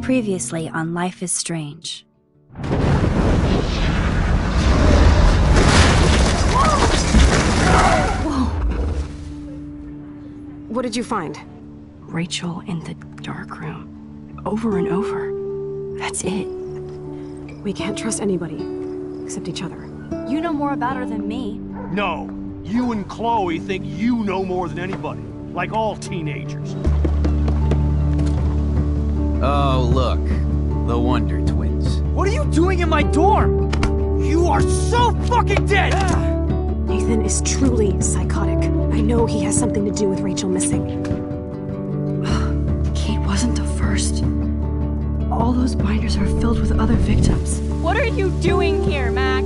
Previously on Life is Strange. Whoa! What did you find? Rachel in the dark room. Over and over. That's it. We can't trust anybody, except each other. You know more about her than me. No. You and Chloe think you know more than anybody. Like all teenagers. Oh, look. The Wonder Twins. What are you doing in my dorm? You are so fucking dead! Nathan is truly psychotic. I know he has something to do with Rachel missing. Kate wasn't the first. All those binders are filled with other victims. What are you doing here, Max?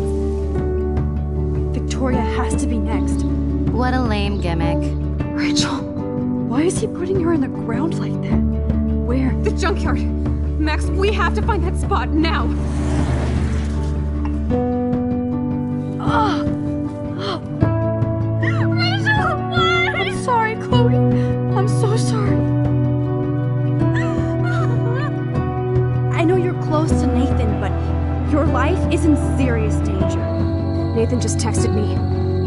Victoria has to be next. What a lame gimmick. Rachel, why is he putting her in the ground like that? Where? The junkyard! Max, we have to find that spot now! Rachel, what? I'm sorry, Chloe. I'm so sorry. I know you're close to Nathan, but your life is in serious danger. Nathan just texted me.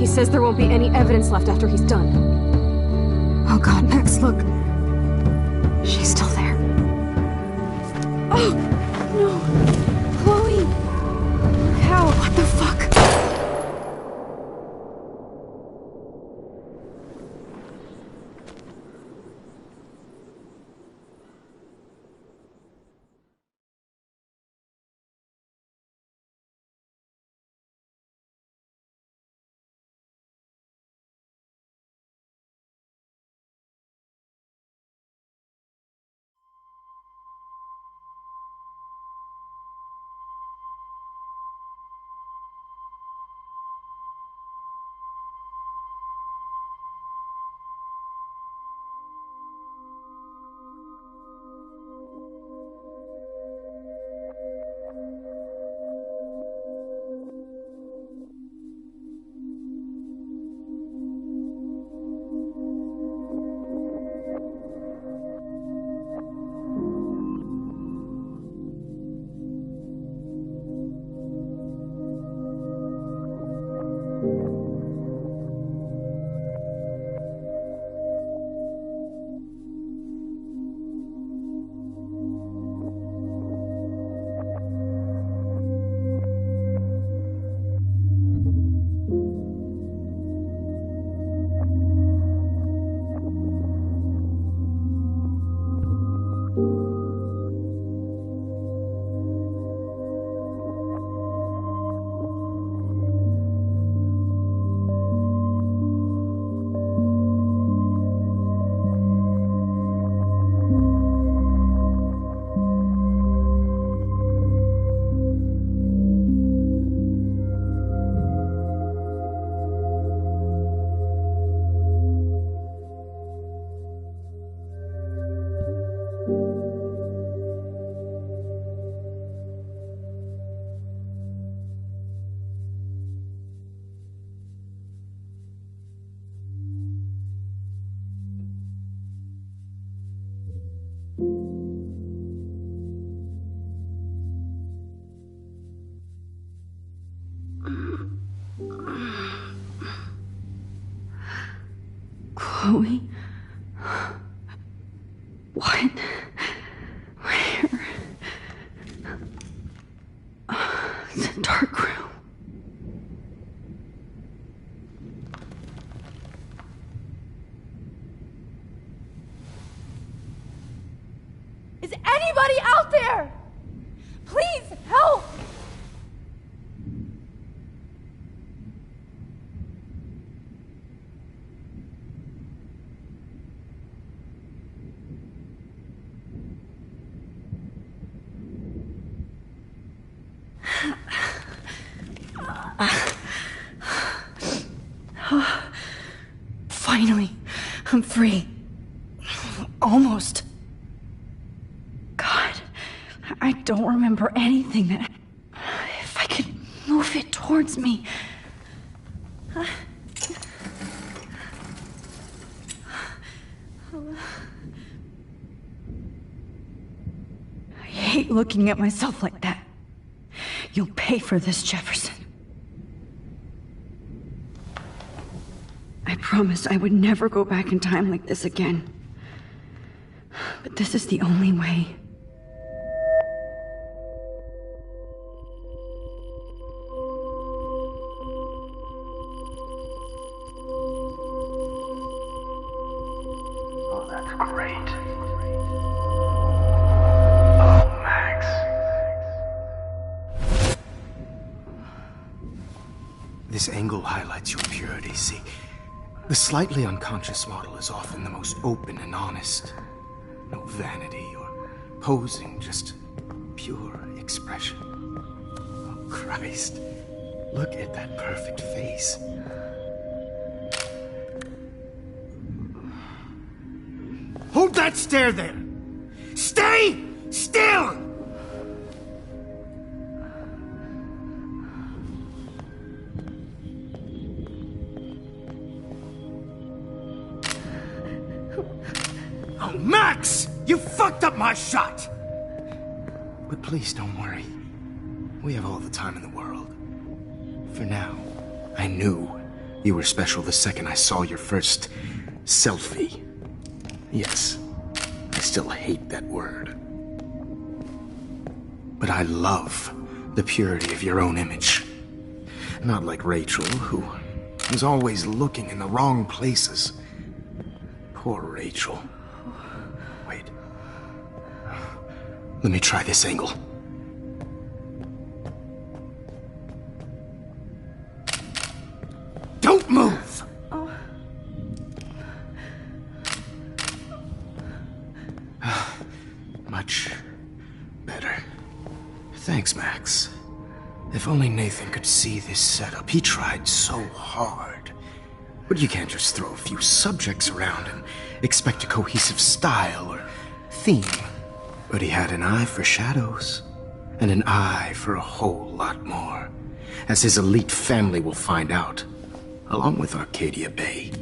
He says there won't be any evidence left after he's done. Oh god, Max, look. She's still there. Oh, no. Chloe. How? What the fuck? Chloe? What? Where? The dark room. Is anybody out there? Please help! Finally, I'm free. Almost. God, I don't remember anything that... If I could move it towards me. I hate looking at myself like that. You'll pay for this, Jefferson. I promised I would never go back in time like this again. But this is the only way. Oh, that's great. Oh, Max. This angle highlights your purity, see? The slightly unconscious model is often the most open and honest. No vanity or posing, just pure expression. Oh, Christ. Look at that perfect face. Hold that stare there! Stay still! Oh, Max! You fucked up my shot! But please don't worry. We have all the time in the world. For now, I knew you were special the second I saw your first selfie. Yes, I still hate that word. But I love the purity of your own image. Not like Rachel, who was always looking in the wrong places. Poor Rachel. Wait. Let me try this angle. Don't move! Much better. Thanks, Max. If only Nathan could see this setup. He tried so hard. But you can't just throw a few subjects around and expect a cohesive style or theme. But he had an eye for shadows, and an eye for a whole lot more, as his elite family will find out, along with Arcadia Bay.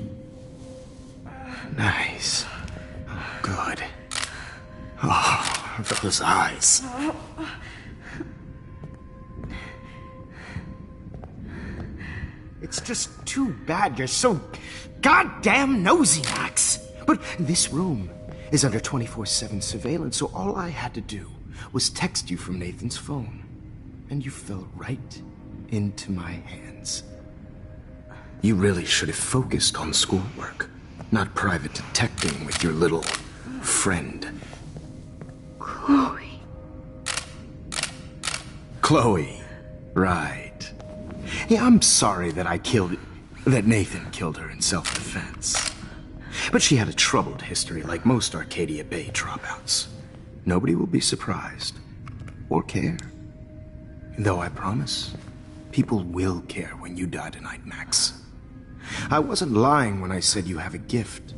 Nice. Oh, good. Oh, those eyes. It's just too bad you're so goddamn nosy, Max. But this room is under 24/7 surveillance, so all I had to do was text you from Nathan's phone. And you fell right into my hands. You really should have focused on schoolwork, not private detecting with your little friend. Chloe. Chloe. Right. Yeah, I'm sorry that that Nathan killed her in self-defense. But she had a troubled history like most Arcadia Bay dropouts. Nobody will be surprised. Or care. Though I promise, people will care when you die tonight, Max. I wasn't lying when I said you have a gift.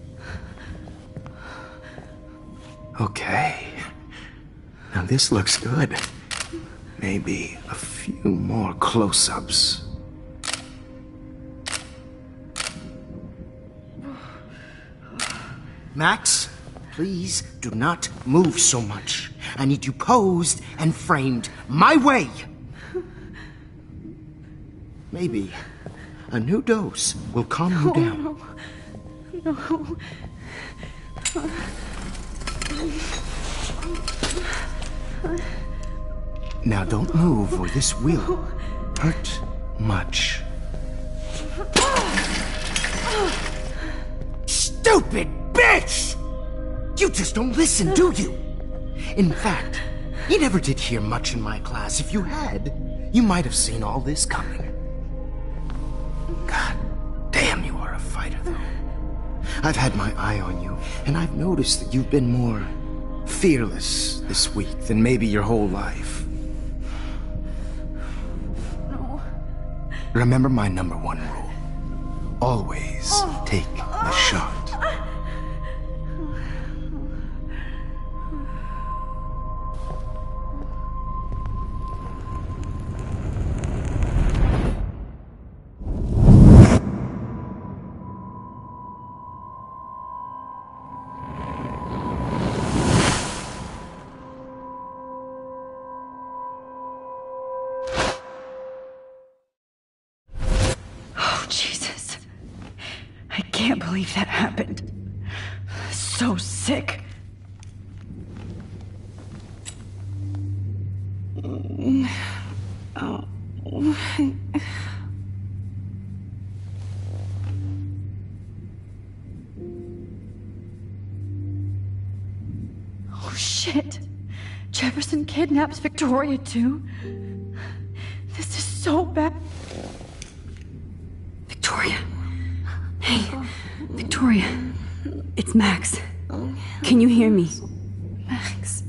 Okay. Now this looks good. Maybe a few more close-ups. Max, please do not move so much. I need you posed and framed my way. Maybe a new dose will calm you down. No. Now don't move or this will hurt much. Stupid bitch! You just don't listen, do you? In fact, you never did hear much in my class. If you had, you might have seen all this coming. God damn, you are a fighter, though. I've had my eye on you, and I've noticed that you've been more fearless this week than maybe your whole life. No. Remember my number one rule. Always take the shot. can't believe that happened. So sick. Oh shit. Jefferson kidnaps Victoria too? This is so bad. Victoria. Hey, Victoria. It's Max. Can you hear me? Max.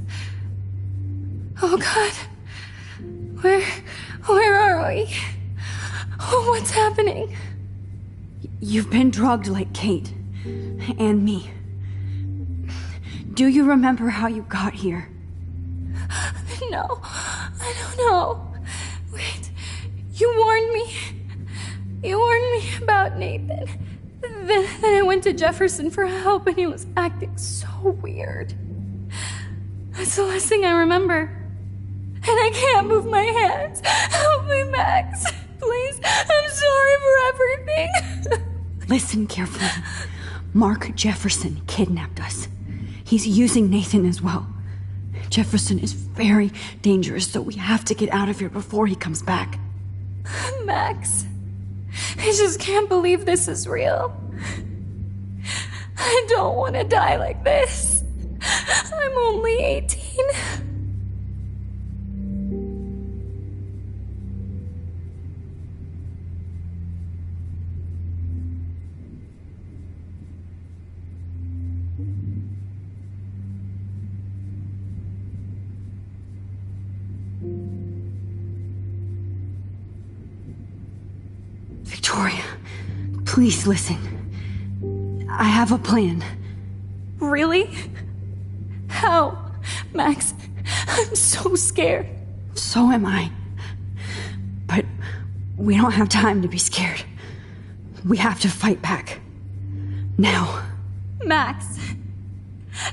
Oh God. Where are we? Oh, what's happening? You've been drugged like Kate. And me. Do you remember how you got here? No, I don't know. Wait, you warned me. You warned me about Nathan. Then I went to Jefferson for help and he was acting so weird. That's the last thing I remember. And I can't move my hands. Help me, Max. Please, I'm sorry for everything. Listen carefully. Mark Jefferson kidnapped us. He's using Nathan as well. Jefferson is very dangerous, so we have to get out of here before he comes back. Max, I just can't believe this is real. I don't want to die like this. I'm only 18. Victoria, please listen. I have a plan. Really? How? Max, I'm so scared. So am I. But we don't have time to be scared. We have to fight back. Now. Max,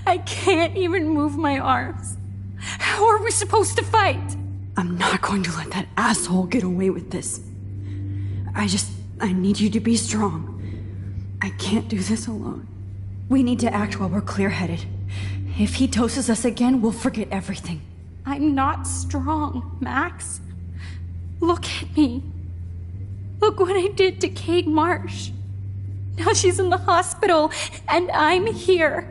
I can't even move my arms. How are we supposed to fight? I'm not going to let that asshole get away with this. I need you to be strong. I can't do this alone. We need to act while we're clear-headed. If he doses us again, we'll forget everything. I'm not strong, Max. Look at me. Look what I did to Kate Marsh. Now she's in the hospital, and I'm here.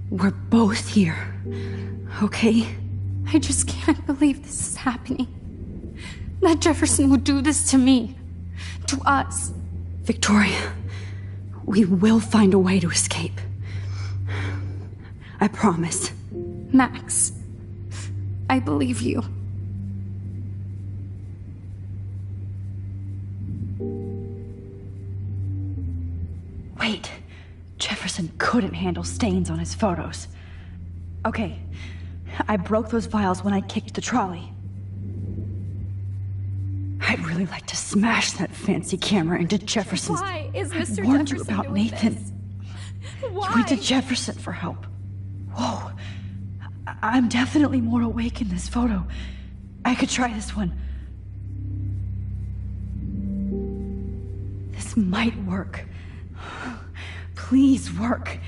We're both here, okay? I just can't believe this is happening. That Jefferson would do this to me. To us. Victoria, we will find a way to escape. I promise. Max, I believe you. Wait. Jefferson couldn't handle stains on his photos. Okay. I broke those files when I kicked the trolley. I'd really like to smash that fancy camera into Jefferson's... Why is Mr. I warned Jefferson you about doing Nathan. this? You Why? went to Jefferson for help. Whoa. I'm definitely more awake in this photo. I could try this one. This might work. Please work.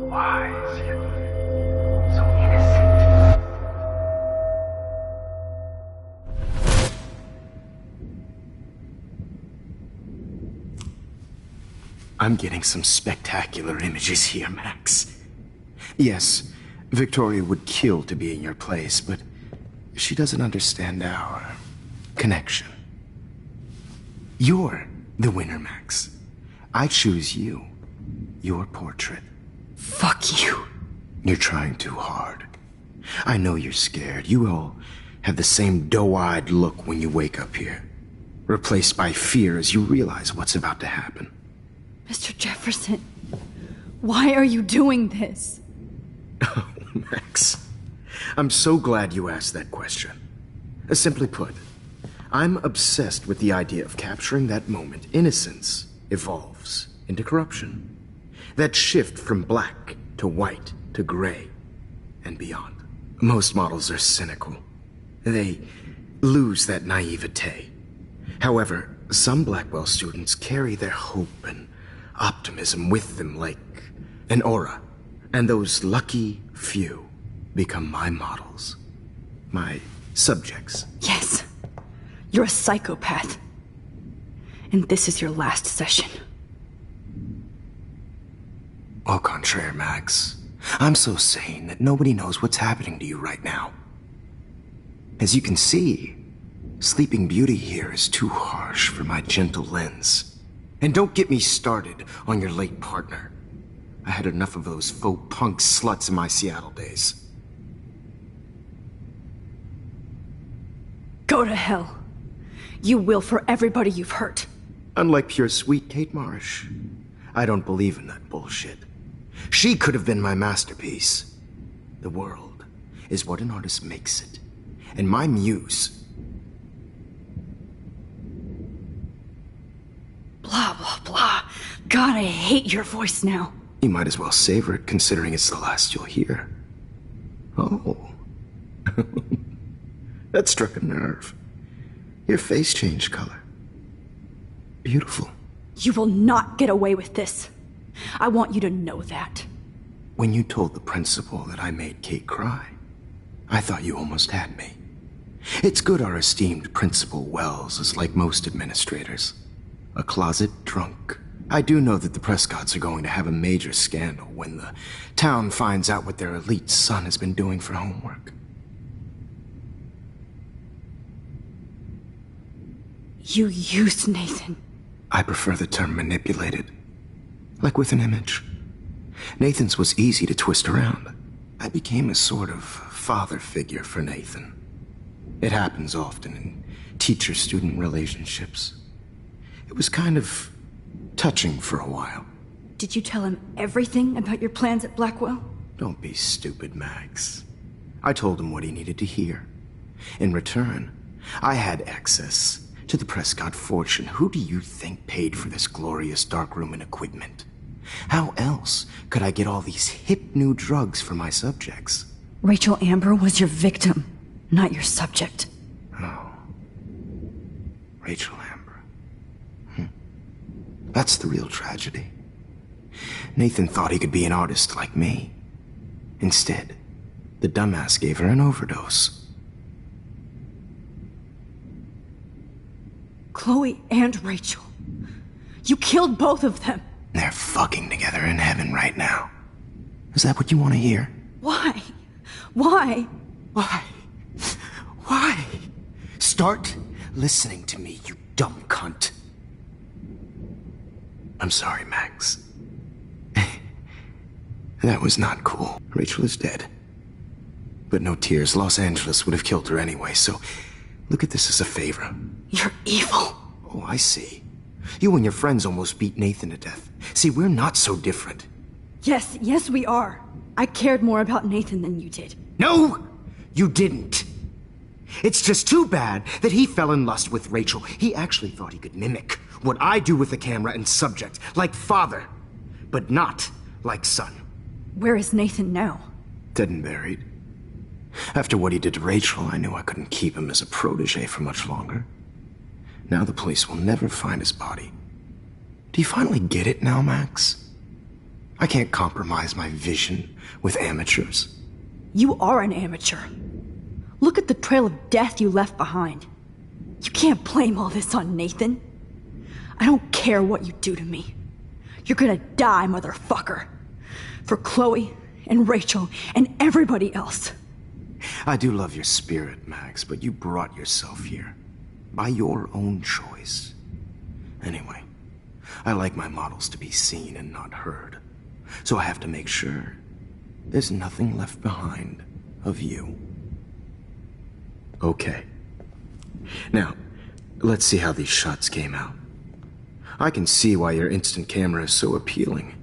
Wise yet so innocent. I'm getting some spectacular images here, Max. Yes, Victoria would kill to be in your place, but she doesn't understand our connection. You're the winner, Max. I choose you. Your portrait. Fuck you. You're trying too hard. I know you're scared. You all have the same doe-eyed look when you wake up here, replaced by fear as you realize what's about to happen. Mr. Jefferson, why are you doing this? Oh, Max. I'm so glad you asked that question. Simply put, I'm obsessed with the idea of capturing that moment innocence evolves into corruption. That shift from black to white to gray and beyond. Most models are cynical. They lose that naivete. However, some Blackwell students carry their hope and optimism with them like an aura. And those lucky few become my models. My subjects. Yes. You're a psychopath. And this is your last session. Au contraire, Max. I'm so sane that nobody knows what's happening to you right now. As you can see, Sleeping Beauty here is too harsh for my gentle lens. And don't get me started on your late partner. I had enough of those faux punk sluts in my Seattle days. Go to hell. You will for everybody you've hurt. Unlike pure sweet Kate Marsh, I don't believe in that bullshit. She could have been my masterpiece. The world is what an artist makes it. And my muse... Blah, blah, blah. God, I hate your voice now. You might as well savor it, considering it's the last you'll hear. Oh. That struck a nerve. Your face changed color. Beautiful. You will not get away with this. I want you to know that. When you told the principal that I made Kate cry, I thought you almost had me. It's good our esteemed Principal Wells is like most administrators. A closet drunk. I do know that the Prescotts are going to have a major scandal when the town finds out what their elite son has been doing for homework. You used Nathan. I prefer the term manipulated. Like with an image. Nathan's was easy to twist around. I became a sort of father figure for Nathan. It happens often in teacher-student relationships. It was kind of touching for a while. Did you tell him everything about your plans at Blackwell? Don't be stupid, Max. I told him what he needed to hear. In return, I had access to the Prescott fortune. Who do you think paid for this glorious darkroom and equipment? How else could I get all these hip new drugs for my subjects? Rachel Amber was your victim, not your subject. Oh. Rachel Amber. That's the real tragedy. Nathan thought he could be an artist like me. Instead, the dumbass gave her an overdose. Chloe and Rachel. You killed both of them. They're fucking together in heaven right now. Is that what you want to hear? Why? Why? Why? Why? Start listening to me, you dumb cunt. I'm sorry, Max. That was not cool. Rachel is dead. But no tears. Los Angeles would have killed her anyway, so look at this as a favor. You're evil. Oh, I see. You and your friends almost beat Nathan to death. See, we're not so different. Yes, we are. I cared more about Nathan than you did. No, you didn't. It's just too bad that he fell in lust with Rachel. He actually thought he could mimic what I do with the camera and subject, like father, but not like son. Where is Nathan now? Dead and buried. After what he did to Rachel, I knew I couldn't keep him as a protege for much longer. Now the police will never find his body. Do you finally get it now, Max? I can't compromise my vision with amateurs. You are an amateur. Look at the trail of death you left behind. You can't blame all this on Nathan. I don't care what you do to me. You're gonna die, motherfucker. For Chloe and Rachel and everybody else. I do love your spirit, Max, but you brought yourself here. By your own choice. Anyway, I like my models to be seen and not heard. So I have to make sure there's nothing left behind of you. Okay. Now, let's see how these shots came out. I can see why your instant camera is so appealing.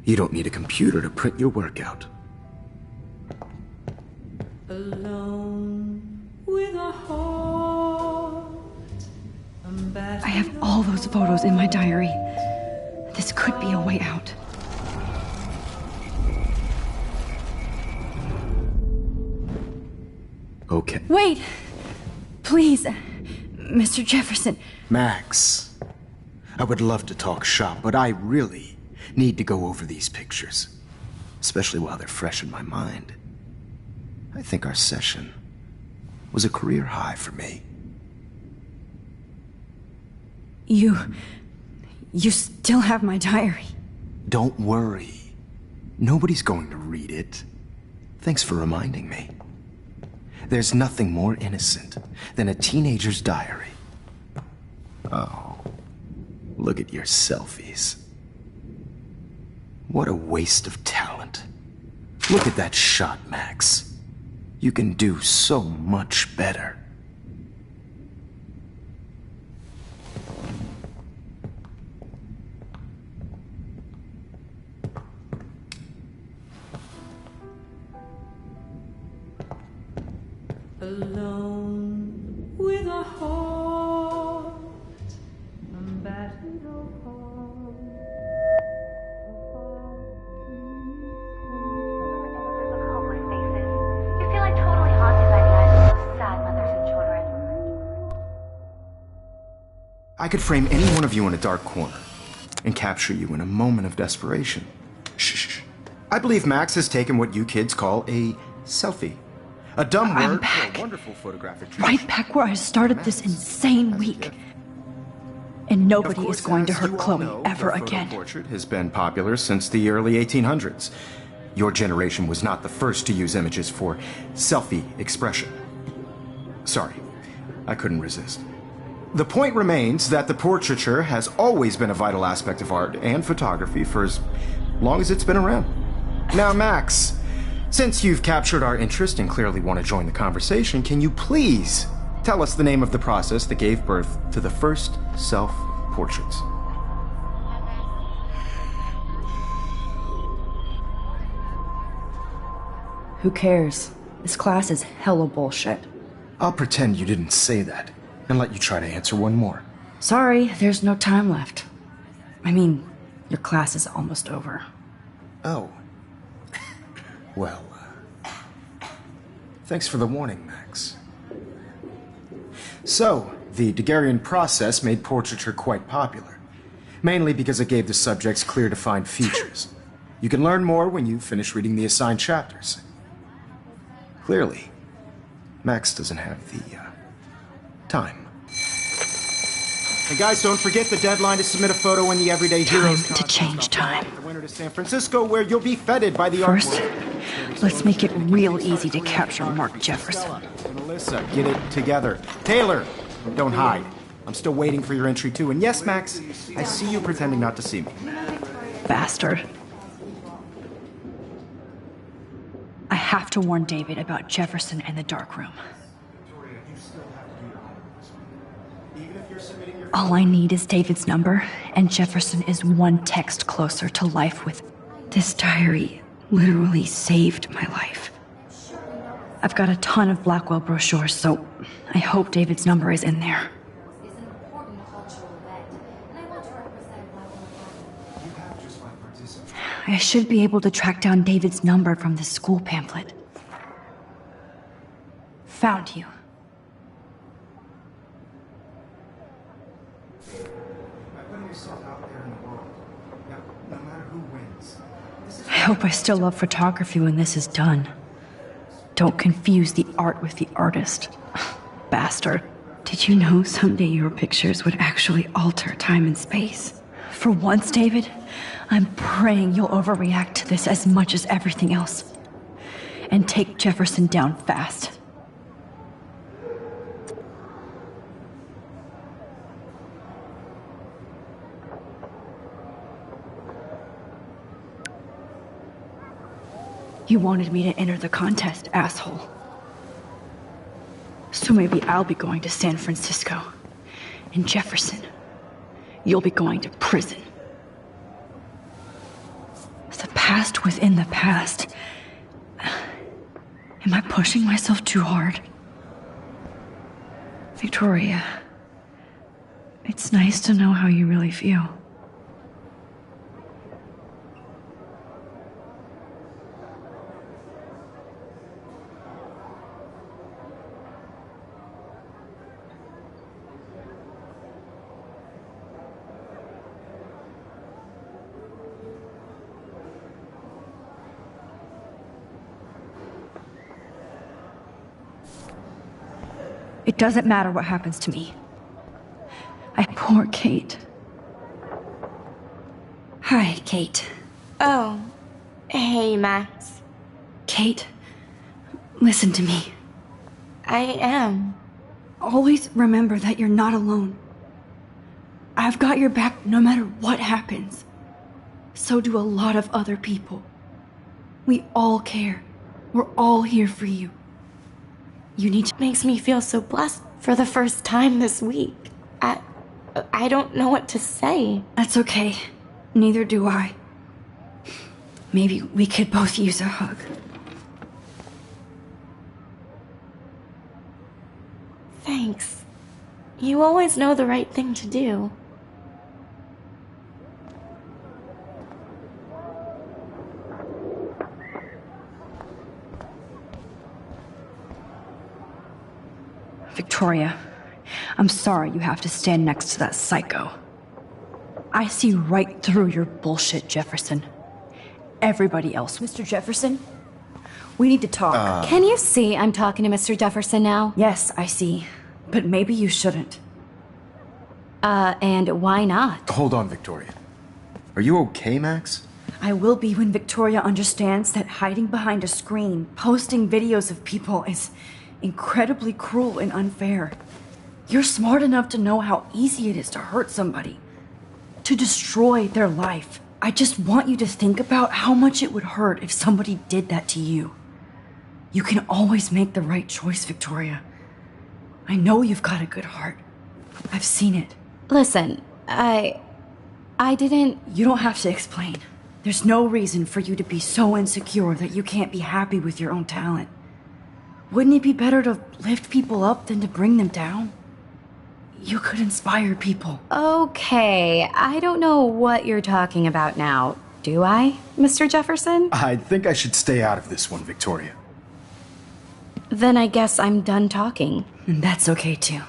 You don't need a computer to print your work out. Alone with a heart. I have all those photos in my diary. This could be a way out. Okay. Wait! Please, Mr. Jefferson. Max, I would love to talk shop, but I really need to go over these pictures. Especially while they're fresh in my mind. I think our session was a career high for me. You still have my diary. Don't worry. Nobody's going to read it. Thanks for reminding me. There's nothing more innocent than a teenager's diary. Oh, look at your selfies. What a waste of talent. Look at that shot, Max. You can do so much better. Alone with a heart, I'm battered apart. Hopeless faces. You feel like totally haunted by the eyes of those sad mothers and children. I could frame any one of you in a dark corner and capture you in a moment of desperation. Shh. I believe Max has taken what you kids call a selfie. A dumb word for a wonderful photographic treat. Right back where I started this insane week. And nobody is going to hurt Chloe ever again. The portrait has been popular since the early 1800s. Your generation was not the first to use images for selfie expression. Sorry, I couldn't resist. The point remains that the portraiture has always been a vital aspect of art and photography for as long as it's been around. Now, Max, since you've captured our interest and clearly want to join the conversation, can you please tell us the name of the process that gave birth to the first self-portraits? Who cares? This class is hella bullshit. I'll pretend you didn't say that and let you try to answer one more. Sorry, there's no time left. I mean, your class is almost over. Oh. Well, thanks for the warning, Max. So, the Daguerrean process made portraiture quite popular, mainly because it gave the subjects clear defined features. You can learn more when you finish reading the assigned chapters. Clearly, Max doesn't have the, time. And guys, don't forget the deadline to submit a photo in the Everyday Heroes Time to change time. The winter to San Francisco, where you'll be feted by the First, artwork. let's make it real easy to capture Mark Jefferson. And Alyssa, get it together. Taylor, don't hide. I'm still waiting for your entry too. And yes, Max, I see you pretending not to see me. Bastard. I have to warn David about Jefferson and the dark room. All I need is David's number, and Jefferson is one text closer to life with... This diary literally saved my life. I've got a ton of Blackwell brochures, so I hope David's number is in there. I should be able to track down David's number from the school pamphlet. Found you. I hope I still love photography when this is done. Don't confuse the art with the artist. Bastard. Did you know someday your pictures would actually alter time and space? For once, David, I'm praying you'll overreact to this as much as everything else. And take Jefferson down fast. You wanted me to enter the contest, asshole. So maybe I'll be going to San Francisco. And Jefferson, you'll be going to prison. The past within the past. Am I pushing myself too hard? Victoria, it's nice to know how you really feel. It doesn't matter what happens to me. Poor Kate. Hi, Kate. Oh, hey, Max. Kate, listen to me. I am. Always remember that you're not alone. I've got your back no matter what happens. So do a lot of other people. We all care. We're all here for you. You need to... Makes me feel so blessed for the first time this week. I don't know what to say. That's okay. Neither do I. Maybe we could both use a hug. Thanks. You always know the right thing to do. Victoria, I'm sorry you have to stand next to that psycho. I see right through your bullshit, Jefferson. Everybody else, Mr. Jefferson, we need to talk. Can you see I'm talking to Mr. Jefferson now? Yes, I see. But maybe you shouldn't. And why not? Hold on, Victoria. Are you okay, Max? I will be when Victoria understands that hiding behind a screen, posting videos of people is incredibly cruel and unfair. You're smart enough to know how easy it is to hurt somebody, to destroy their life. I just want you to think about how much it would hurt if somebody did that to you. You can always make the right choice, Victoria. I know you've got a good heart. I've seen it. Listen, I didn't... You don't have to explain. There's no reason for you to be so insecure that you can't be happy with your own talent. Wouldn't it be better to lift people up than to bring them down? You could inspire people. Okay, I don't know what you're talking about now. Do I, Mr. Jefferson? I think I should stay out of this one, Victoria. Then I guess I'm done talking. And that's okay too.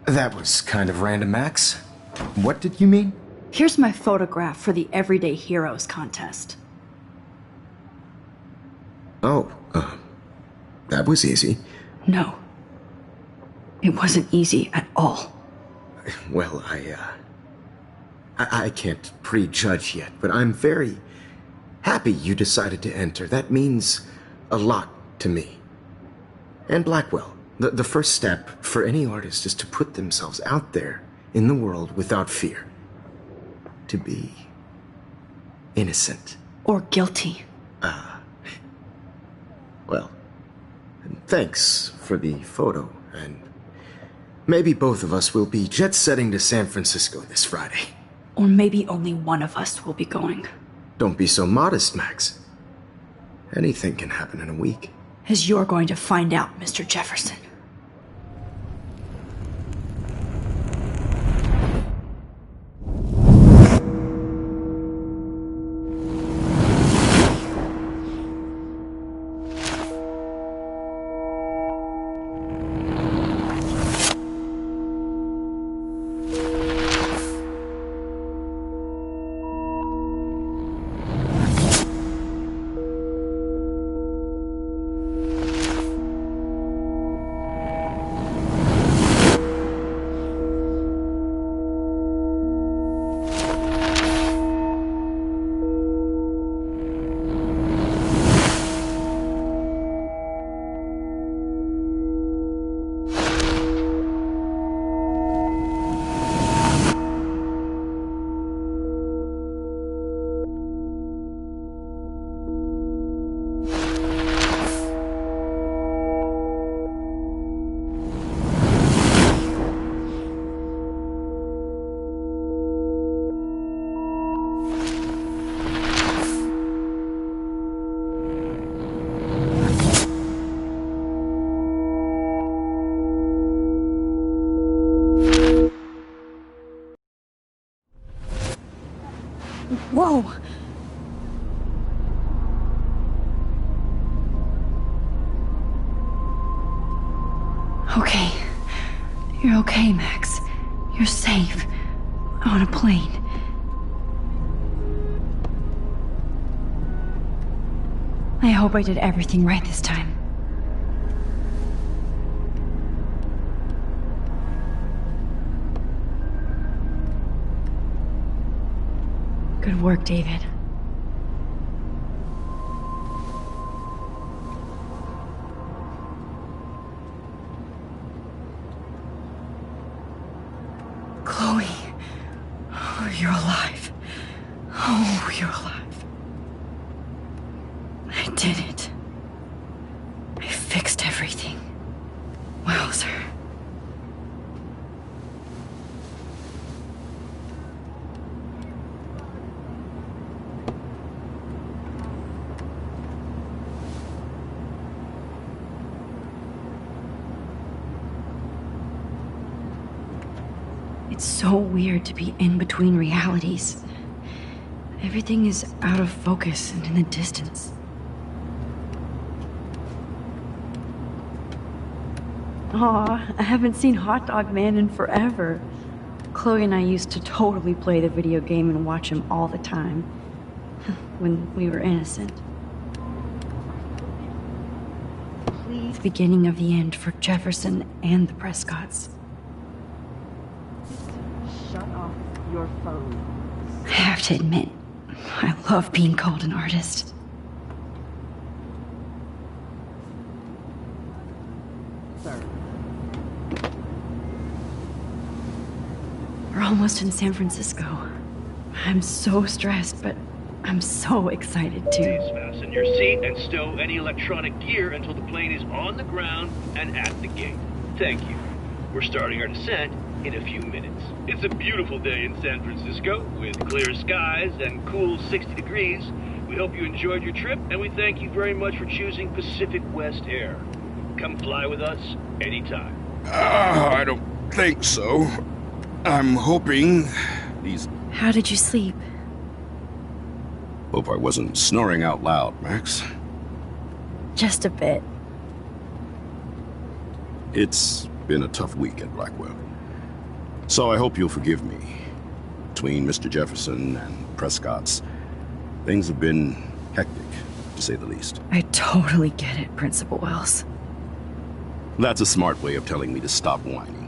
That was kind of random, Max. What did you mean? Here's my photograph for the Everyday Heroes contest. Oh, that was easy. No. It wasn't easy at all. Well, I can't prejudge yet, but I'm very happy you decided to enter. That means a lot to me. And Blackwell. The first step for any artist is to put themselves out there in the world without fear. To be innocent. Or guilty. Well, thanks for the photo, and maybe both of us will be jet-setting to San Francisco this Friday. Or maybe only one of us will be going. Don't be so modest, Max. Anything can happen in a week. As you're going to find out, Mr. Jefferson. Whoa! Okay. You're okay, Max. You're safe. On a plane. I hope I did everything right this time. Good work, David. Chloe. Oh, you're alive. Oh, you're alive. I did it. I fixed everything. Wowzer. It's so weird to be in between realities. Everything is out of focus and in the distance. Aw, I haven't seen Hot Dog Man in forever. Chloe and I used to totally play the video game and watch him all the time. When we were innocent. Please. The beginning of the end for Jefferson and the Prescotts. Shut off your phone. I have to admit, I love being called an artist. Sir. We're almost in San Francisco. I'm so stressed, but I'm so excited too. Please fasten your seat and stow any electronic gear until the plane is on the ground and at the gate. Thank you. We're starting our descent in a few minutes. It's a beautiful day in San Francisco with clear skies and cool 60 degrees. We hope you enjoyed your trip, and we thank you very much for choosing Pacific West Air. Come fly with us anytime. I don't think so. I'm hoping these... How did you sleep? Hope I wasn't snoring out loud, Max. Just a bit. It's been a tough week at Blackwell. So I hope you'll forgive me. Between Mr. Jefferson and Prescott's, things have been hectic, to say the least. I totally get it, Principal Wells. That's a smart way of telling me to stop whining.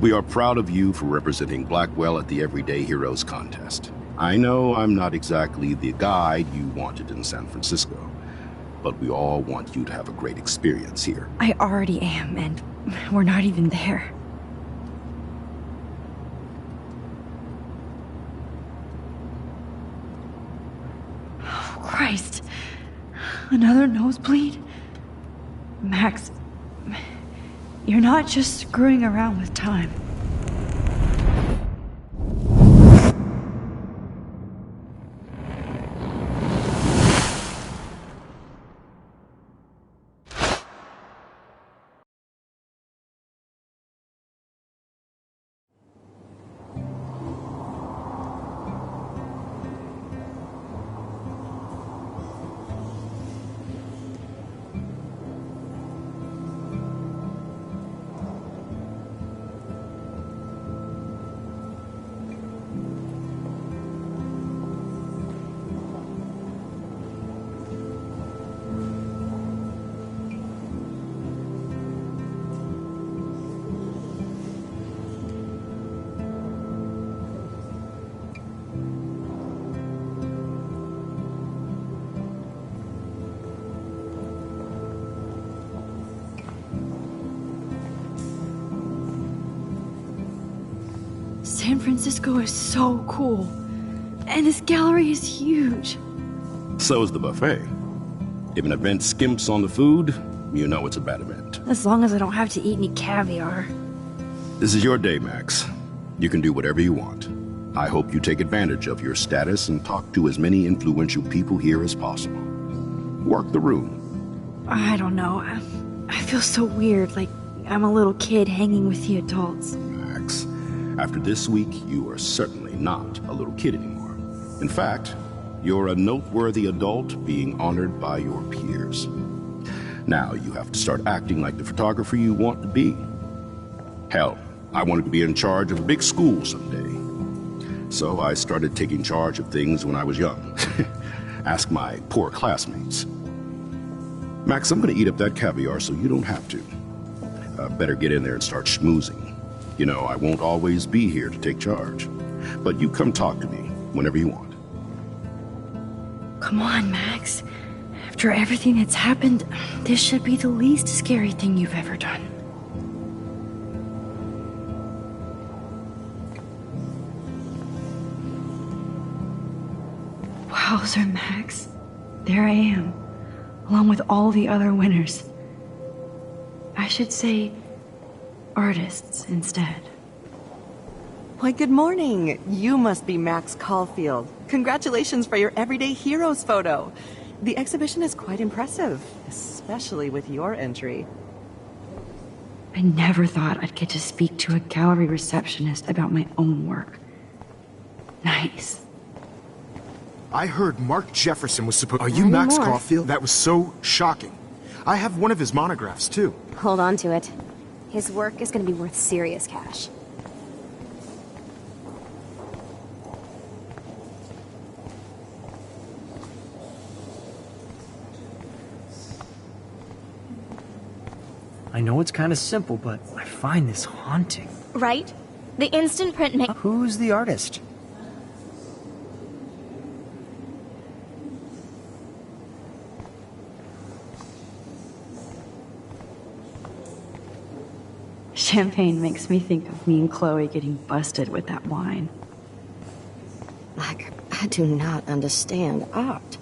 We are proud of you for representing Blackwell at the Everyday Heroes contest. I know I'm not exactly the guide you wanted in San Francisco, but we all want you to have a great experience here. I already am, and we're not even there. Oh, Christ. Another nosebleed? Max, you're not just screwing around with time. San Francisco is so cool. And this gallery is huge. So is the buffet. If an event skimps on the food, you know it's a bad event. As long as I don't have to eat any caviar. This is your day, Max. You can do whatever you want. I hope you take advantage of your status and talk to as many influential people here as possible. Work the room. I don't know. I feel so weird, like I'm a little kid hanging with the adults. Max, after this week, you are certainly not a little kid anymore. In fact, you're a noteworthy adult being honored by your peers. Now you have to start acting like the photographer you want to be. Hell, I wanted to be in charge of a big school someday. So I started taking charge of things when I was young. Ask my poor classmates. Max, I'm gonna eat up that caviar so you don't have to. Better get in there and start schmoozing. You know, I won't always be here to take charge. But you come talk to me whenever you want. Come on, Max. After everything that's happened, this should be the least scary thing you've ever done. Wowzer, Max. There I am, along with all the other winners. I should say artists instead. Why, good morning. You must be Max Caulfield. Congratulations for your Everyday Heroes photo. The exhibition is quite impressive, especially with your entry. I never thought I'd get to speak to a gallery receptionist about my own work. Nice. I heard Mark Jefferson was supposed... Are you Max Caulfield? That was so shocking. I have one of his monographs, too. Hold on to it. His work is going to be worth serious cash. I know it's kind of simple, but I find this haunting. Right? The instant print Who's the artist? Champagne makes me think of me and Chloe getting busted with that wine. Like, I do not understand art.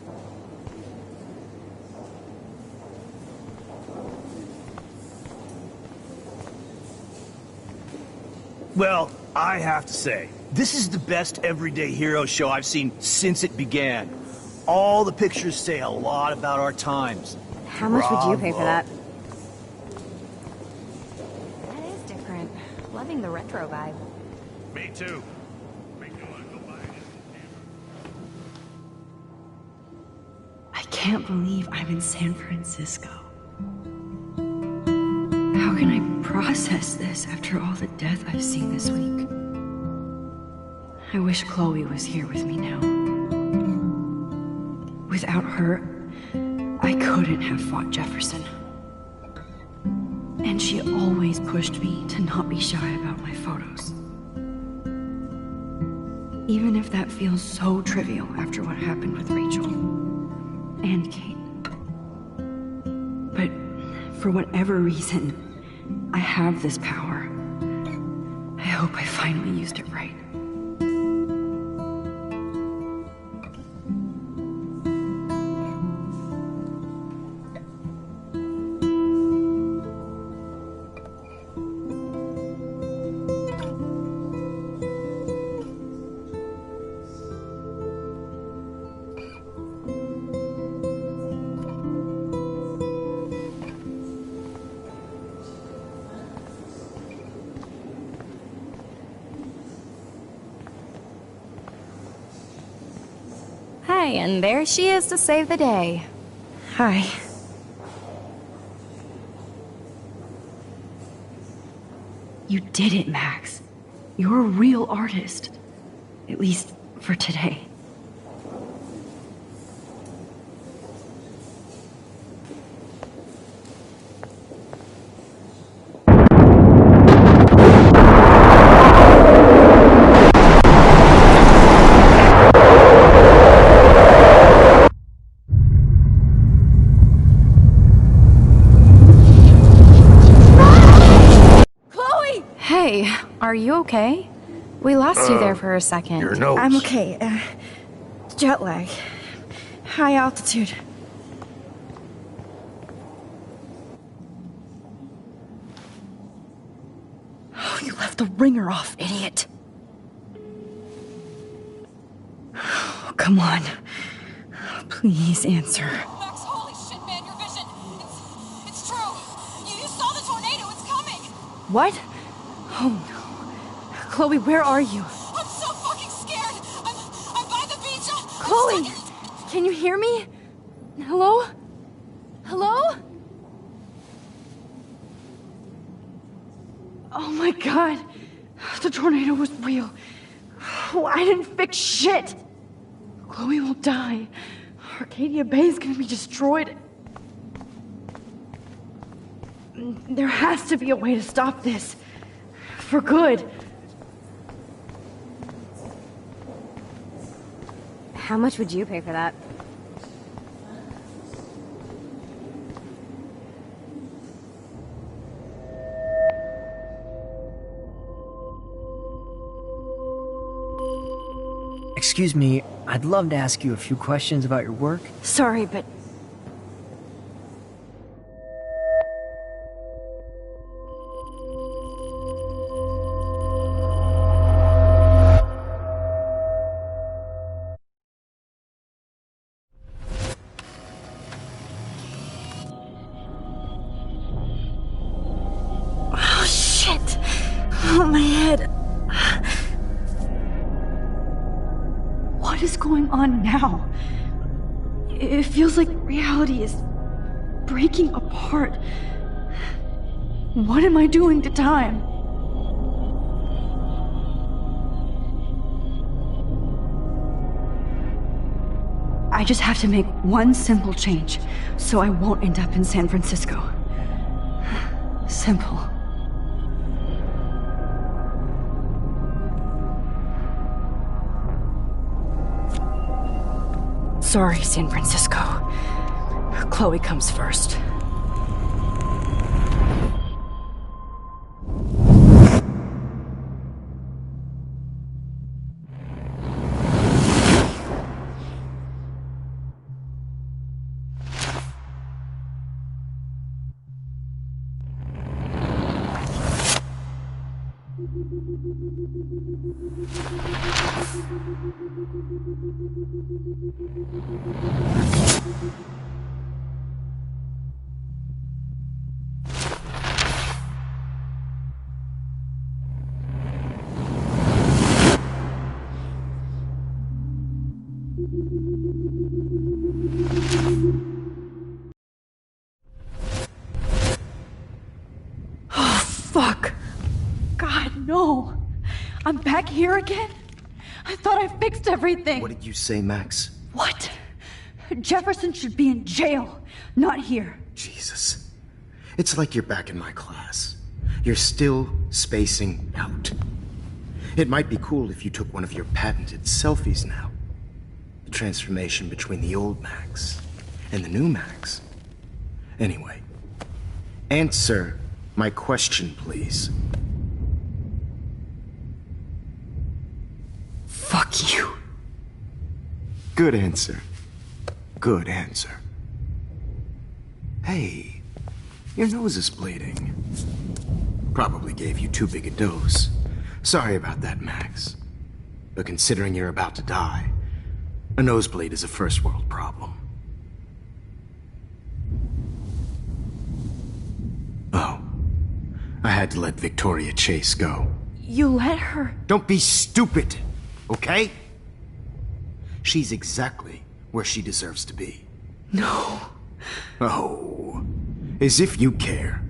Well, I have to say, this is the best Everyday Hero show I've seen since it began. All the pictures say a lot about our times. How much would you pay for that? That is different. Loving the retro vibe. Me too. I can't believe I'm in San Francisco. How can I process this after all the death I've seen this week? I wish Chloe was here with me now. Without her, I couldn't have fought Jefferson. And she always pushed me to not be shy about my photos. Even if that feels so trivial after what happened with Rachel and Kate. But for whatever reason, I have this power. I hope I finally used it right. Hi, and there she is to save the day. Hi. You did it, Max. You're a real artist. At least for today. Are you okay? We lost you there for a second. Your nose. I'm okay. Jet lag. High altitude. Oh, you left the ringer off, idiot. Oh, come on. Please answer. Max, holy shit, man, your vision. It's true. You saw the tornado. It's coming. What? Oh no. Chloe, where are you? I'm so fucking scared. I'm by the beach. Chloe, can you hear me? Hello? Hello? Oh my god. The tornado was real. Oh, I didn't fix shit. Chloe will die. Arcadia Bay is gonna be destroyed. There has to be a way to stop this. For good. How much would you pay for that? Excuse me, I'd love to ask you a few questions about your work. Sorry, but... Oh, shit! Oh, my head. What is going on now? It feels like reality is breaking apart. What am I doing to time? I just have to make one simple change, so I won't end up in San Francisco. Simple. Sorry, San Francisco. Chloe comes first. Oh, fuck. God, no. I'm back here again? I thought I fixed everything. What did you say, Max? What? Jefferson should be in jail, not here. Jesus. It's like you're back in my class. You're still spacing out. It might be cool if you took one of your patented selfies now. The transformation between the old Max and the new Max. Anyway, answer my question, please. Fuck you. Good answer. Good answer. Hey, your nose is bleeding. Probably gave you too big a dose. Sorry about that, Max. But considering you're about to die, a nosebleed is a first world problem. Oh, I had to let Victoria Chase go. You let her? Don't be stupid, okay? She's exactly where she deserves to be. No. Oh, as if you care.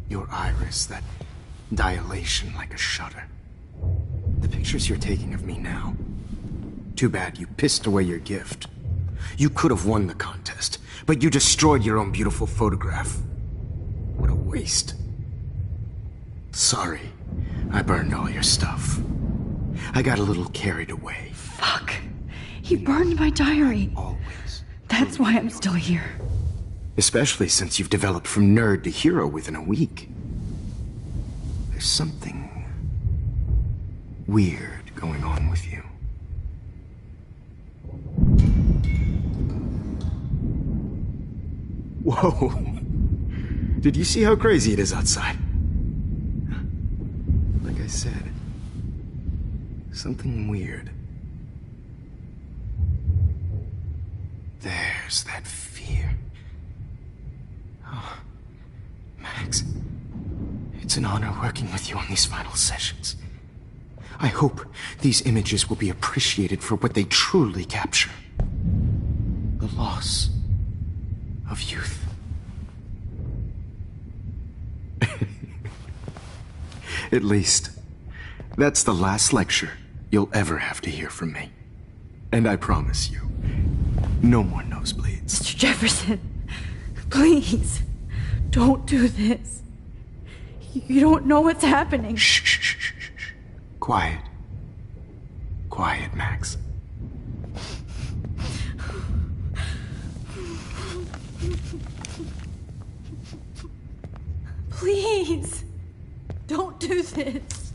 Your iris, that dilation like a shutter. The pictures you're taking of me now. Too bad you pissed away your gift. You could have won the contest, but you destroyed your own beautiful photograph. What a waste. Sorry, I burned all your stuff. I got a little carried away. Fuck. He burned my diary. Always. That's why I'm still here. Especially since you've developed from nerd to hero within a week. There's something weird going on with you. Whoa. Did you see how crazy it is outside? Like I said, something weird. There's that fear. Oh, Max, it's an honor working with you on these final sessions. I hope these images will be appreciated for what they truly capture. The loss of youth. At least, that's the last lecture you'll ever have to hear from me. And I promise you, no more nosebleeds. Mr. Jefferson, please, don't do this. You don't know what's happening. Shh. Quiet. Quiet, Max. Please, don't do this.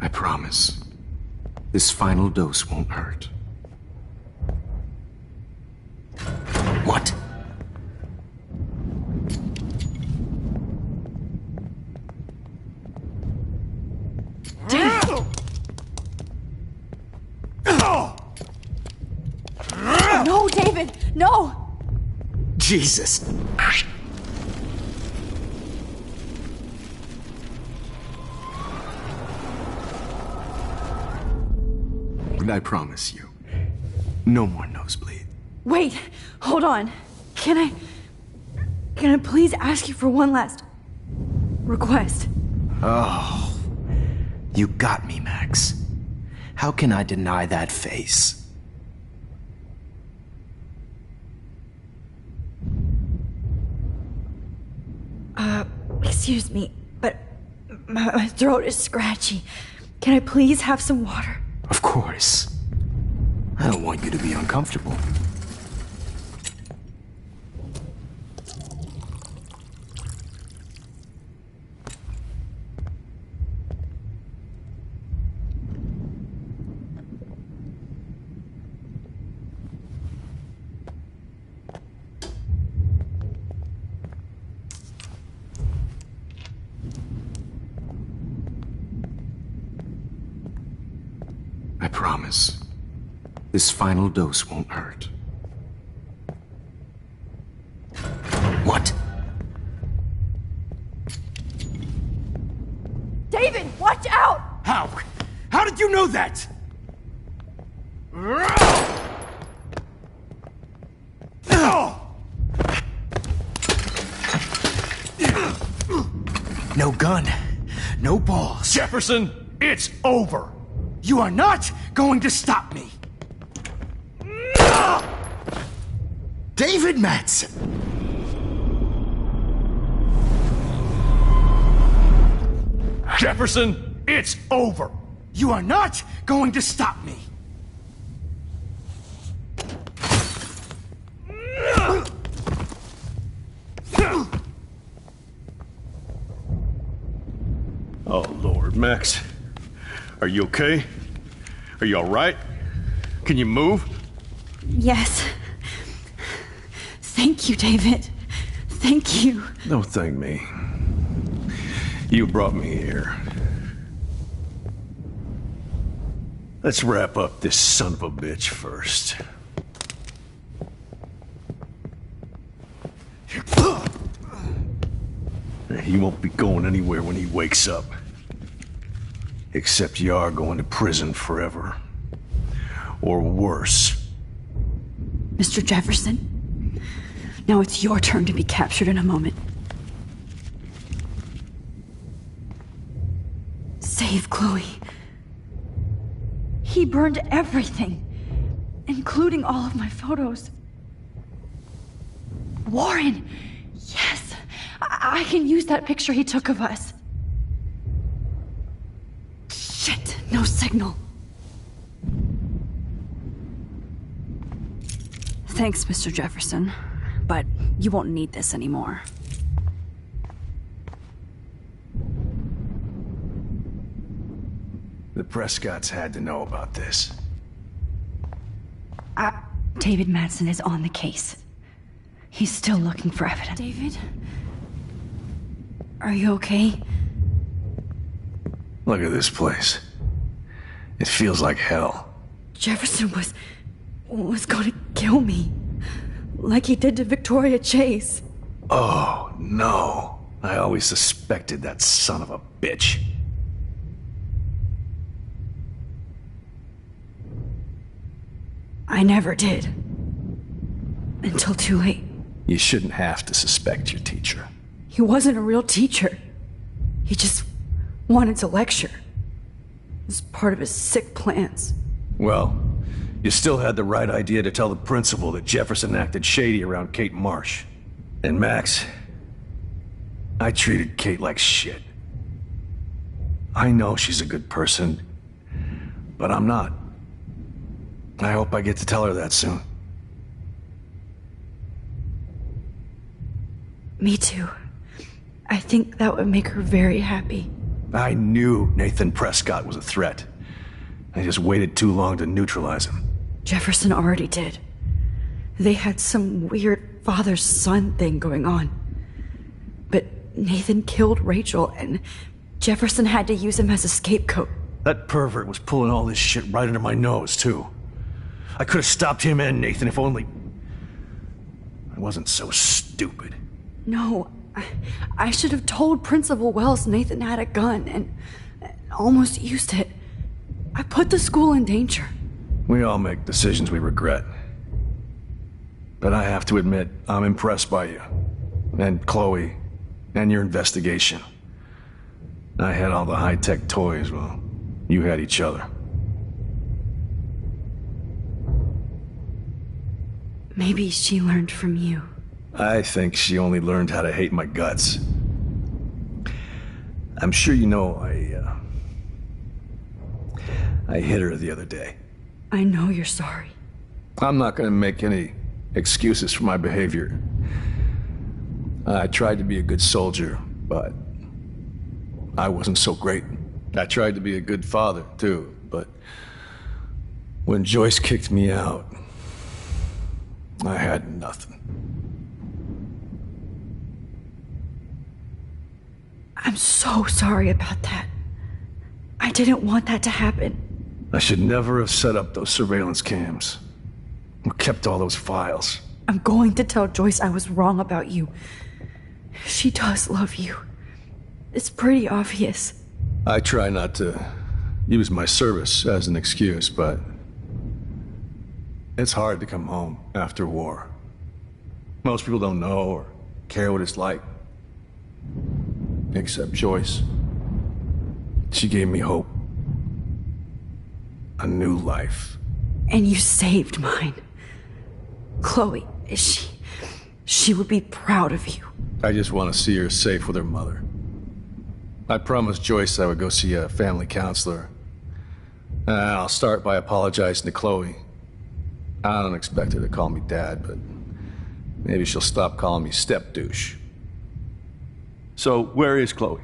I promise, this final dose won't hurt. What? No, David, no! Jesus! And I promise you, no more nosebleed. Wait, hold on. Can I please ask you for one last request? Oh, you got me, Max. How can I deny that face? Excuse me, but my throat is scratchy. Can I please have some water? Of course. I don't want you to be uncomfortable. I promise, this final dose won't hurt. What? David, watch out! How? How did you know that? No gun, no balls. Jefferson, it's over. You are not going to stop me. David Madsen. Jefferson, it's over. You are not going to stop me. Oh, Lord, Max. Are you okay? Are you all right? Can you move? Yes. Thank you, David. Thank you. Don't thank me. You brought me here. Let's wrap up this son of a bitch first. He won't be going anywhere when he wakes up. Except you are going to prison forever. Or worse. Mr. Jefferson, now it's your turn to be captured in a moment. Save Chloe. He burned everything, including all of my photos. Warren! Yes! I can use that picture he took of us. Shit, no signal. Thanks, Mr. Jefferson, but you won't need this anymore. The Prescotts had to know about this. David Madsen is on the case. He's still looking for evidence. David? Are you okay? Look at this place. It feels like hell. Jefferson was going to kill me. Like he did to Victoria Chase. Oh, no. I always suspected that son of a bitch. I never did. Until too late. You shouldn't have to suspect your teacher. He wasn't a real teacher. He just wanted to lecture. It was part of his sick plans. Well, you still had the right idea to tell the principal that Jefferson acted shady around Kate Marsh. And Max, I treated Kate like shit. I know she's a good person, but I'm not. I hope I get to tell her that soon. Me too. I think that would make her very happy. I knew Nathan Prescott was a threat. I just waited too long to neutralize him. Jefferson already did. They had some weird father-son thing going on. But Nathan killed Rachel, and Jefferson had to use him as a scapegoat. That pervert was pulling all this shit right under my nose, too. I could have stopped him and Nathan if only I wasn't so stupid. No, I should have told Principal Wells Nathan had a gun and almost used it. I put the school in danger. We all make decisions we regret. But I have to admit, I'm impressed by you. And Chloe. And your investigation. I had all the high-tech toys, well, you had each other. Maybe she learned from you. I think she only learned how to hate my guts. I'm sure you know I hit her the other day. I know you're sorry. I'm not gonna make any excuses for my behavior. I tried to be a good soldier, but I wasn't so great. I tried to be a good father, too, but when Joyce kicked me out, I had nothing. I'm so sorry about that. I didn't want that to happen. I should never have set up those surveillance cams. Or kept all those files. I'm going to tell Joyce I was wrong about you. She does love you. It's pretty obvious. I try not to use my service as an excuse, but it's hard to come home after war. Most people don't know or care what it's like. Except Joyce. She gave me hope. A new life. And you saved mine. Chloe, she would be proud of you. I just want to see her safe with her mother. I promised Joyce I would go see a family counselor. I'll start by apologizing to Chloe. I don't expect her to call me Dad, but maybe she'll stop calling me step-douche. So, where is Chloe?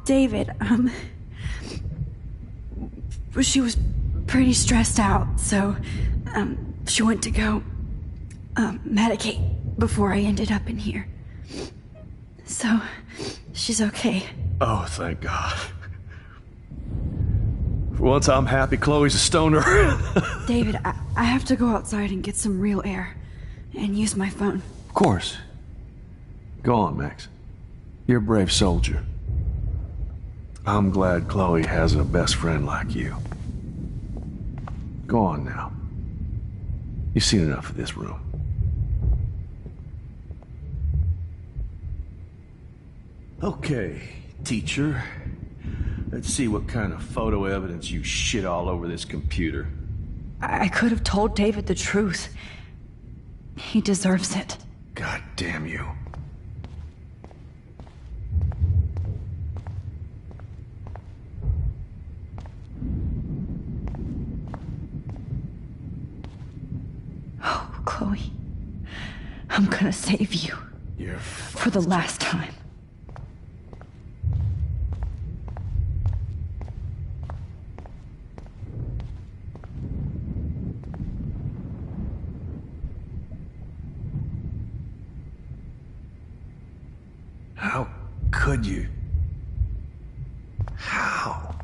David, she was pretty stressed out, so, she went to go, medicate before I ended up in here. So, she's okay. Oh, thank God. For once I'm happy Chloe's a stoner. David, I have to go outside and get some real air, and use my phone. Of course. Go on, Max. You're a brave soldier. I'm glad Chloe has a best friend like you. Go on now. You've seen enough of this room. Okay, teacher. Let's see what kind of photo evidence you shit all over this computer. I could have told David the truth. He deserves it. God damn you. Oh, Chloe. I'm gonna save you. You're for the last time. How could you? How?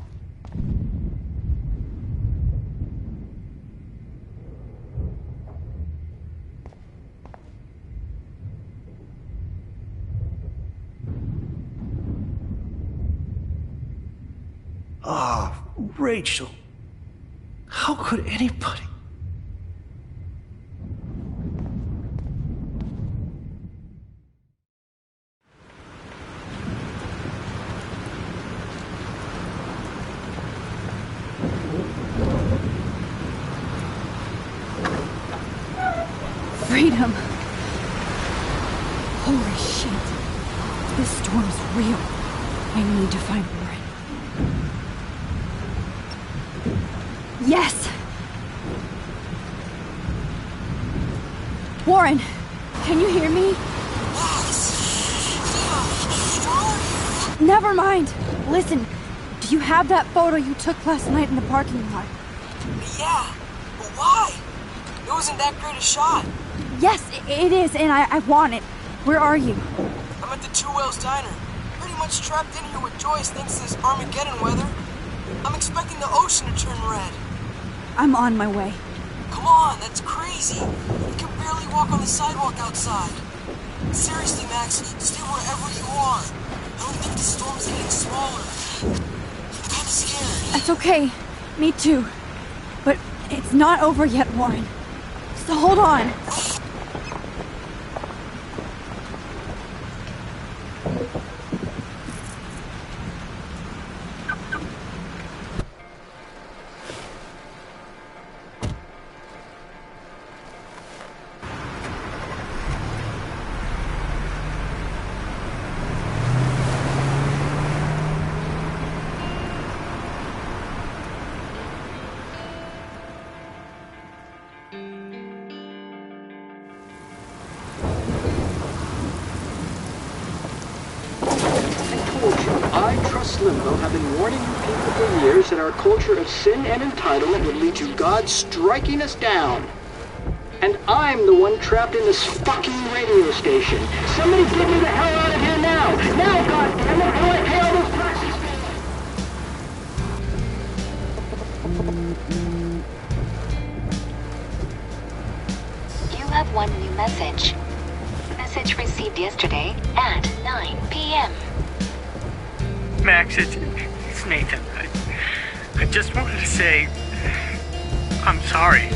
Ah, Rachel. How could anybody? Freedom. Holy shit. This storm's real. I need to find Warren. Yes! Warren, can you hear me? Never mind. Listen, do you have that photo you took last night in the parking lot? Yeah, but why? It wasn't that great a shot. Yes, it is, and I want it. Where are you? I'm at the Two Whales Diner. Pretty much trapped in here with Joyce thanks to this Armageddon weather. I'm expecting the ocean to turn red. I'm on my way. Come on, that's crazy. You can barely walk on the sidewalk outside. Seriously, Max, stay wherever you are. I don't think the storm's getting smaller. I'm kinda scared. That's okay. Me too. But it's not over yet, Warren. So hold on. Limbo have been warning you people for years that our culture of sin and entitlement would lead to God striking us down. And I'm the one trapped in this fucking radio station. Somebody get me the hell out of here now! Now, goddammit, or I pay all those taxes! You have one new message. Message received yesterday at 9 p.m. Max, it's Nathan. I just wanted to say, I'm sorry.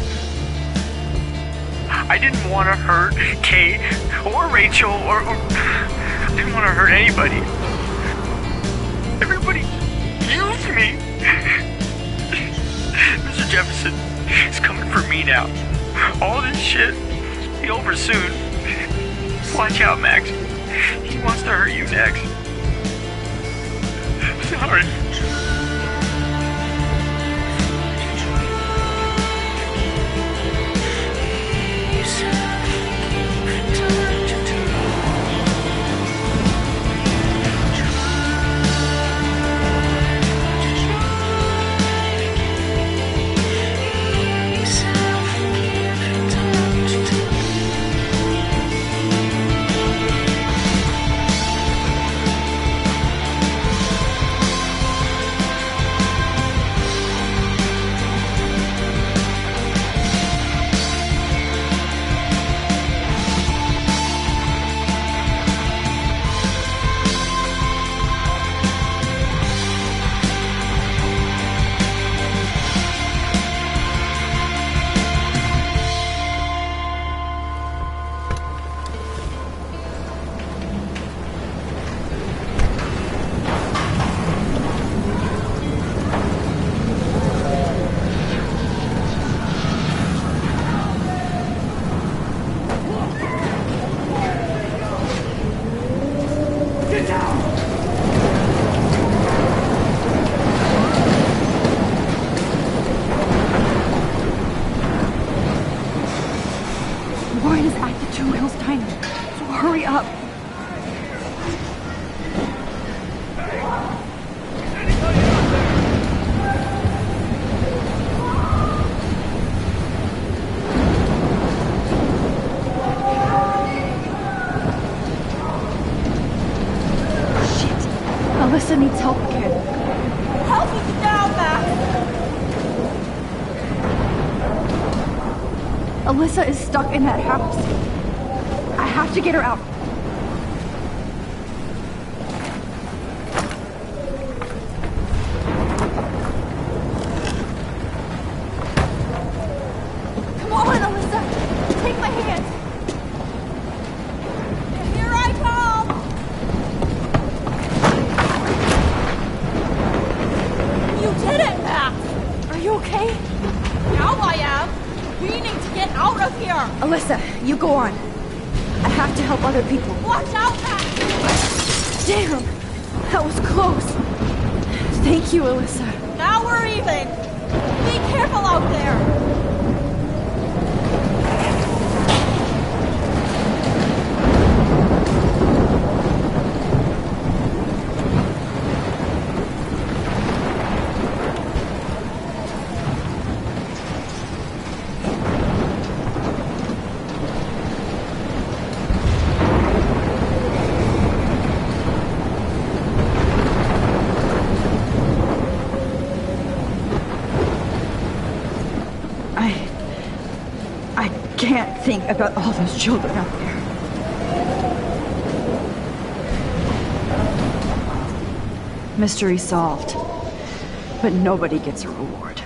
I didn't want to hurt Kate or Rachel or I didn't want to hurt anybody. Everybody used me. Mr. Jefferson is coming for me now. All this shit will be over soon. Watch out, Max. He wants to hurt you next. Sorry. up. Alyssa needs help again. Help us now, Max! Alyssa is stuck in that house. I have to get her out. Come on, Alyssa! Take my hand! Here I come! You did it, Max! Are you okay? Now I am! We need to get out of here! Alyssa, you go on. I have to help other people. Watch out, Max! Damn! That was close. Thank you, Alyssa. Now we're even! Be careful out there! I can't think about all those children out there. Mystery solved, but nobody gets a reward.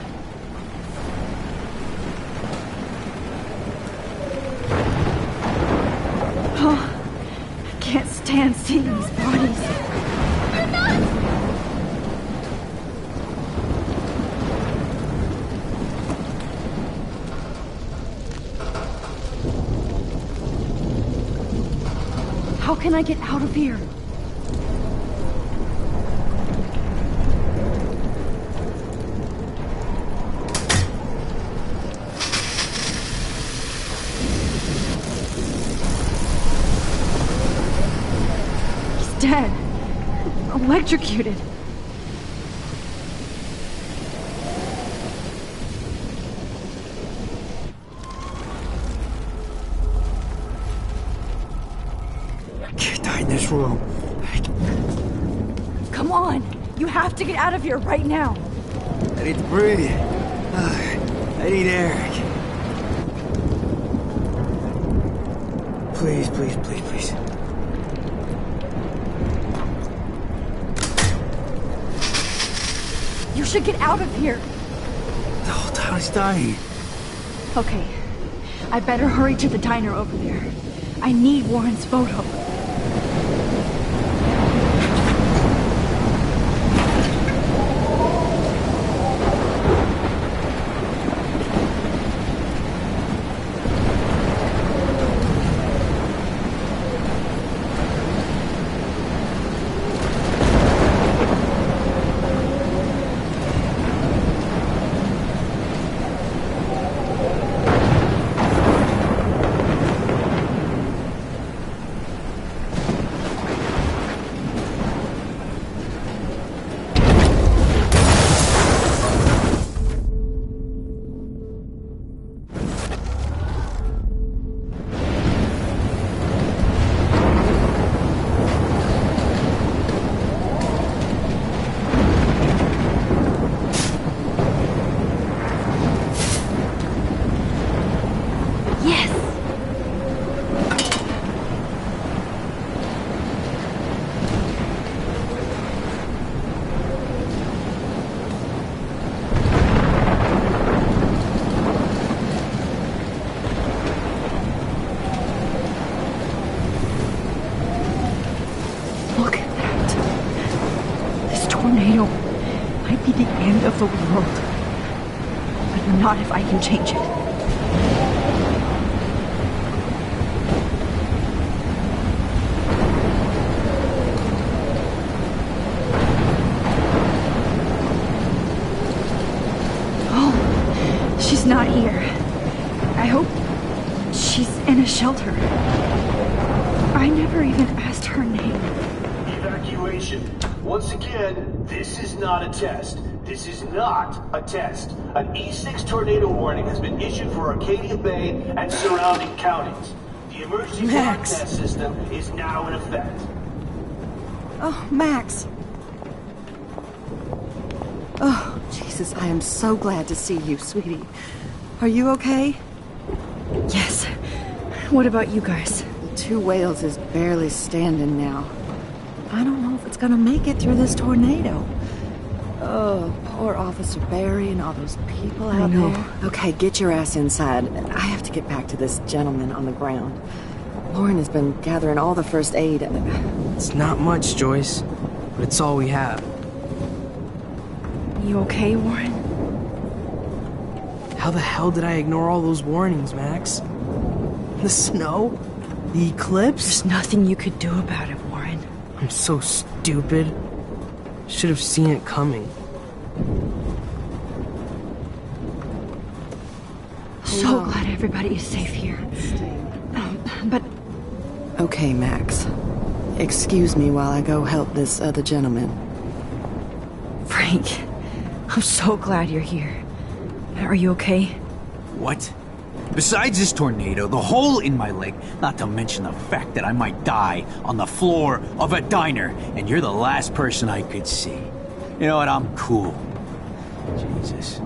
Oh, I can't stand seeing these bodies. How can I get out of here? He's dead. Electrocuted. This room. Come on! You have to get out of here right now! I need to breathe. I need air. Please, please, please, please. You should get out of here! The whole town is dying. Okay. I better hurry to the diner over there. I need Warren's photo. Tornado might be the end of the world, but not if I can change it. Oh, she's not here. I hope she's in a shelter. I never even asked her name. Evacuation. Once again, this is not a test. This is not a test. An E6 tornado warning has been issued for Arcadia Bay and surrounding counties. The emergency broadcast system is now in effect. Oh, Max. Oh, Jesus, I am so glad to see you, sweetie. Are you okay? Yes. What about you guys? The Two Whales is barely standing now. I don't know if it's gonna make it through this tornado. Oh, poor Officer Barry and all those people out there. Okay, get your ass inside. I have to get back to this gentleman on the ground. Lauren has been gathering all the first aid. It's not much, Joyce, but it's all we have. You okay, Warren? How the hell did I ignore all those warnings, Max? The snow? The eclipse? There's nothing you could do about it, Warren. I'm so stupid. Should have seen it coming. So glad everybody is safe here. But... Okay, Max. Excuse me while I go help this other gentleman. Frank, I'm so glad you're here. Are you okay? What? Besides this tornado, the hole in my leg, not to mention the fact that I might die on the floor of a diner, and you're the last person I could see. You know what? I'm cool. Jesus.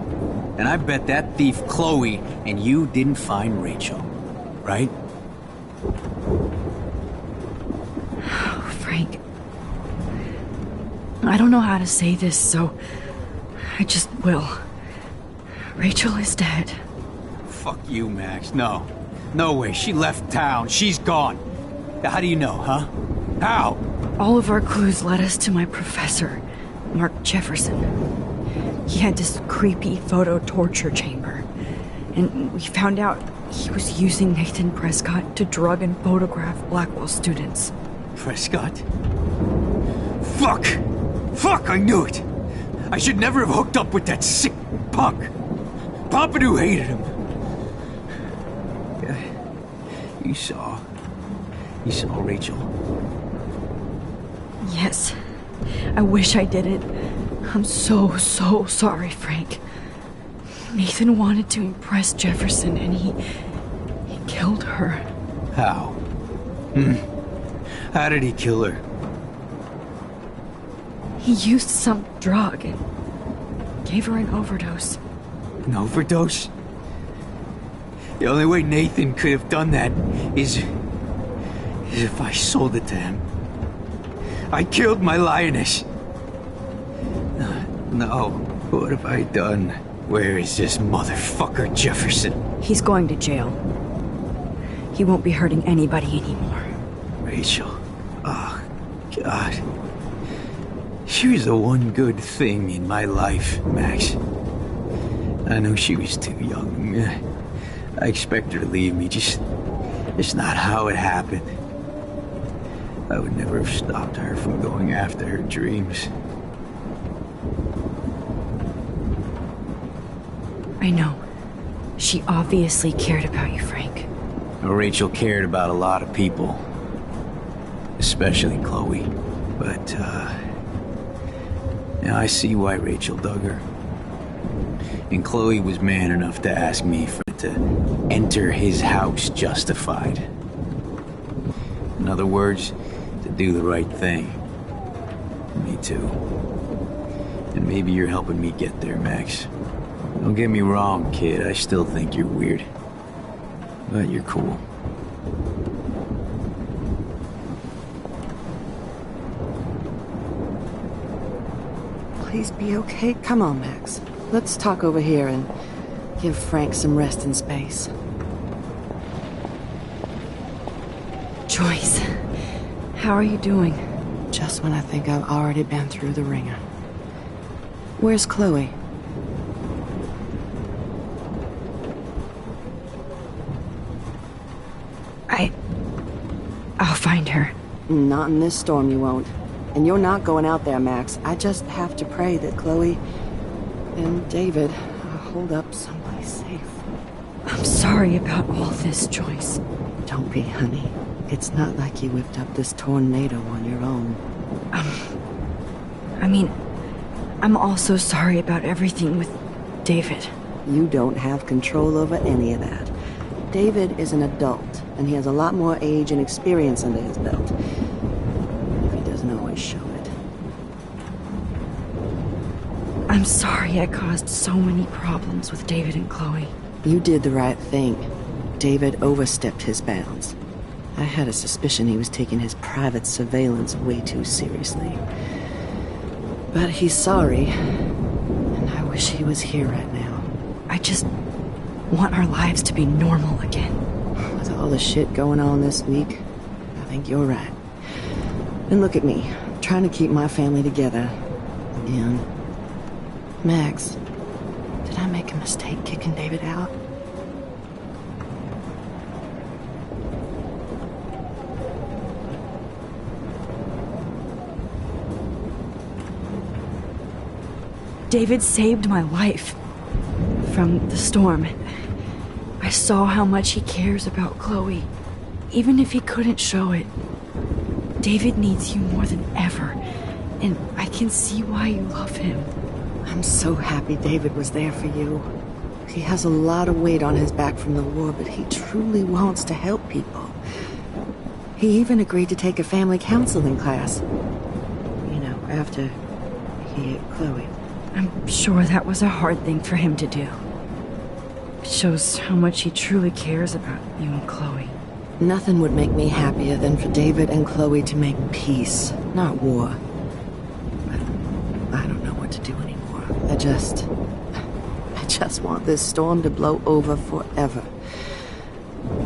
And I bet that thief Chloe and you didn't find Rachel, right? Frank, I don't know how to say this, so I just will. Rachel is dead. Fuck you, Max. No. No way. She left town. She's gone. How do you know, huh? How? All of our clues led us to my professor, Mark Jefferson. He had this creepy photo torture chamber. And we found out he was using Nathan Prescott to drug and photograph Blackwell students. Prescott? Fuck! Fuck, I knew it! I should never have hooked up with that sick punk. Pompidou hated him. You saw Rachel? Yes. I wish I did it. I'm so sorry, Frank. Nathan wanted to impress Jefferson, and he killed her. How? How did he kill her? He used some drug and gave her an overdose. An overdose? The only way Nathan could have done that is if I sold it to him. I killed my lioness. No, what have I done? Where is this motherfucker Jefferson? He's going to jail. He won't be hurting anybody anymore. Rachel. Oh, God. She was the one good thing in my life, Max. I know she was too young. I expect her to leave me, just not how it happened. I would never have stopped her from going after her dreams. I know. She obviously cared about you, Frank. Well, Rachel cared about a lot of people. Especially Chloe. But, now I see why Rachel dug her. And Chloe was man enough to ask me to enter his house justified. In other words, to do the right thing. Me too. And maybe you're helping me get there, Max. Don't get me wrong, kid. I still think you're weird. But you're cool. Please be okay. Come on, Max. Let's talk over here and give Frank some rest and space. Joyce, how are you doing? Just when I think I've already been through the ringer. Where's Chloe? I'll find her. Not in this storm, you won't. And you're not going out there, Max. I just have to pray that Chloe and David hold up someplace safe. I'm sorry about all this, Joyce. Don't be, honey. It's not like you whipped up this tornado on your own. I mean, I'm also sorry about everything with David. You don't have control over any of that. David is an adult, and he has a lot more age and experience under his belt. He doesn't always show it. I'm sorry I caused so many problems with David and Chloe. You did the right thing. David overstepped his bounds. I had a suspicion he was taking his private surveillance way too seriously. But he's sorry, and I wish he was here right now. I just want our lives to be normal again. With all the shit going on this week, I think you're right. And look at me, trying to keep my family together. And Max, did I make a mistake kicking David out? David saved my life from the storm. I saw how much he cares about Chloe, even if he couldn't show it. David needs you more than ever, and I can see why you love him. I'm so happy David was there for you. He has a lot of weight on his back from the war, but he truly wants to help people. He even agreed to take a family counseling class. You know, after he ate Chloe. I'm sure that was a hard thing for him to do. It shows how much he truly cares about you and Chloe. Nothing would make me happier than for David and Chloe to make peace, not war. But I don't know what to do anymore. I just want this storm to blow over forever.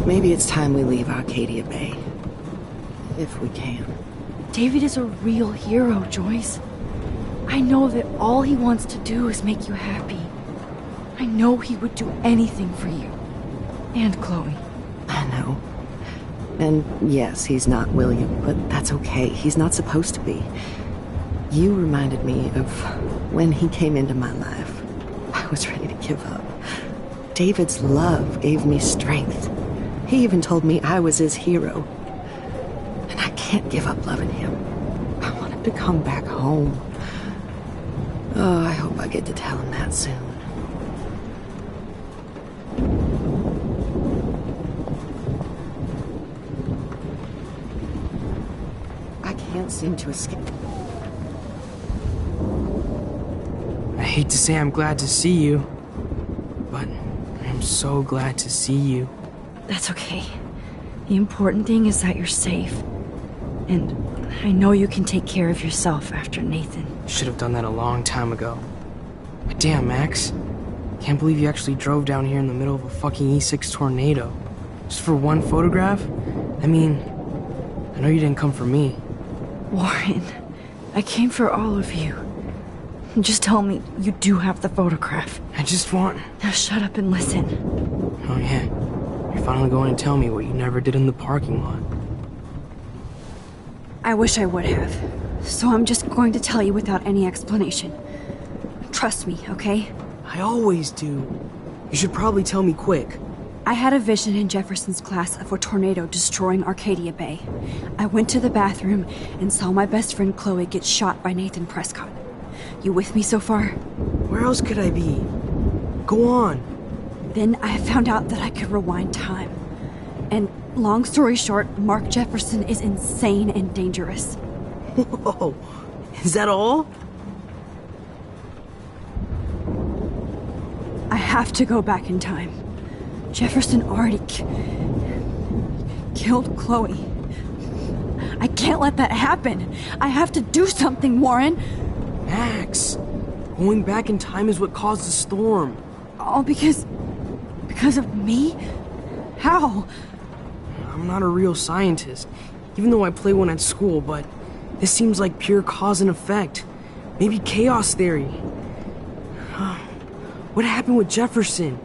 Maybe it's time we leave Arcadia Bay. If we can. David is a real hero, Joyce. I know that all he wants to do is make you happy. I know he would do anything for you. And Chloe. I know. And yes, he's not William, but that's okay. He's not supposed to be. You reminded me of when he came into my life. I was ready to give up. David's love gave me strength. He even told me I was his hero. And I can't give up loving him. I want him to come back home. Oh, I hope I get to tell him that soon. I can't seem to escape. I hate to say I'm glad to see you, but I'm so glad to see you. That's okay. The important thing is that you're safe. And I know you can take care of yourself after Nathan. Should have done that a long time ago. But damn, Max. Can't believe you actually drove down here in the middle of a fucking E6 tornado. Just for one photograph? I mean, I know you didn't come for me. Warren, I came for all of you. Just tell me you do have the photograph. I just want... Now shut up and listen. Oh yeah. You're finally going to tell me what you never did in the parking lot. I wish I would have. So I'm just going to tell you without any explanation. Trust me, okay? I always do. You should probably tell me quick. I had a vision in Jefferson's class of a tornado destroying Arcadia Bay. I went to the bathroom and saw my best friend Chloe get shot by Nathan Prescott. You with me so far? Where else could I be? Go on. Then I found out that I could rewind time. And long story short, Mark Jefferson is insane and dangerous. Whoa, is that all? I have to go back in time. Jefferson already killed Chloe. I can't let that happen. I have to do something, Warren. Max, going back in time is what caused the storm. All because of me? How? I'm not a real scientist, even though I play one at school, but this seems like pure cause and effect. Maybe chaos theory. What happened with Jefferson?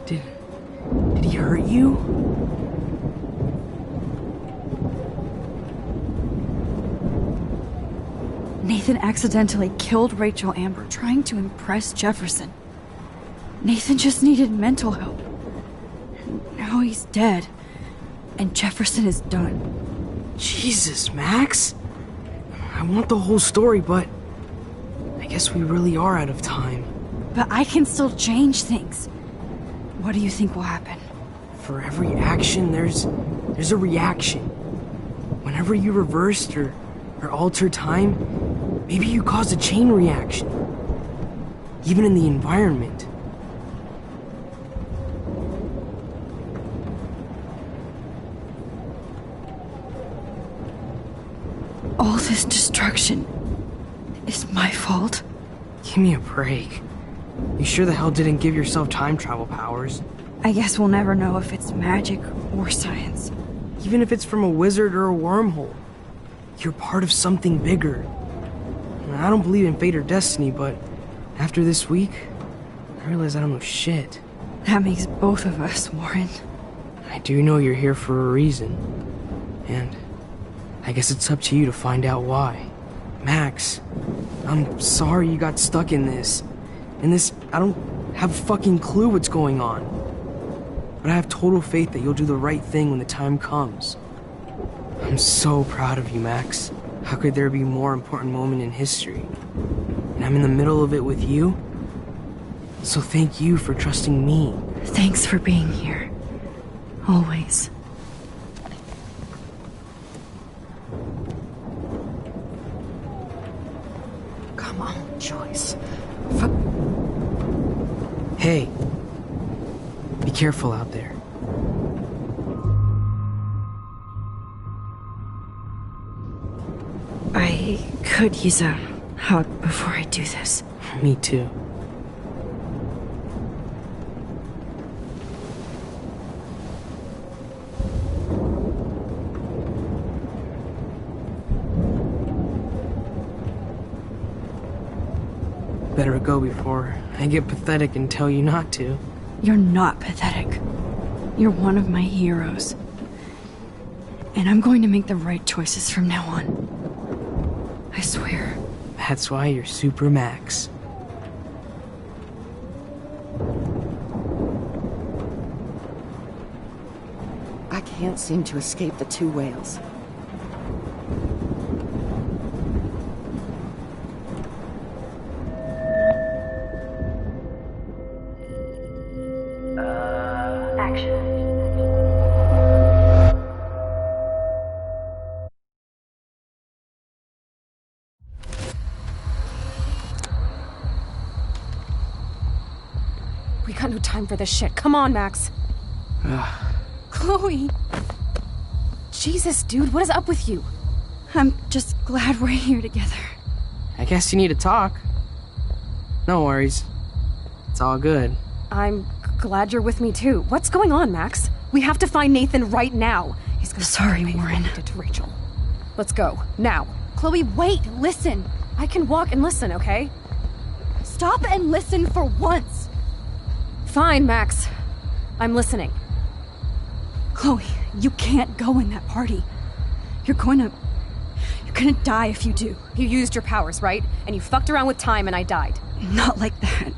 Did he hurt you? Nathan accidentally killed Rachel Amber trying to impress Jefferson. Nathan just needed mental help. Now he's dead. and Jefferson is done. Jesus, Max. I want the whole story, but I guess we really are out of time. But I can still change things. What do you think will happen? For every action, there's a reaction. Whenever you reversed or altered time, maybe you caused a chain reaction. Even in the environment. All this destruction is my fault? Give me a break. You sure the hell didn't give yourself time travel powers? I guess we'll never know if it's magic or science. Even if it's from a wizard or a wormhole. You're part of something bigger. I don't believe in fate or destiny, but after this week, I realize I don't know shit. That makes both of us, Warren. I do know you're here for a reason. And I guess it's up to you to find out why. Max, I'm sorry you got stuck in this. I don't have a fucking clue what's going on. But I have total faith that you'll do the right thing when the time comes. I'm so proud of you, Max. How could there be a more important moment in history? And I'm in the middle of it with you. So thank you for trusting me. Thanks for being here. Always. Come on, Joyce. Hey. Be careful out there. I could use a hug before I do this. Me too. Better go before I get pathetic and tell you not to. You're not pathetic. You're one of my heroes. And I'm going to make the right choices from now on. I swear. That's why you're Super Max. I can't seem to escape the two whales. We got no time for this shit. Come on, Max. Chloe. Jesus, dude, what is up with you? I'm just glad we're here together. I guess you need to talk. No worries. It's all good. I'm glad you're with me too. What's going on, Max? We have to find Nathan right now. He's gonna Sorry, Warren. Did to Rachel. Let's go now. Chloe, wait. Listen. I can walk and listen, okay? Stop and listen for once. Fine, Max. I'm listening. Chloe, you can't go in that party. You're gonna die if you do. You used your powers, right? And you fucked around with time and I died. Not like that.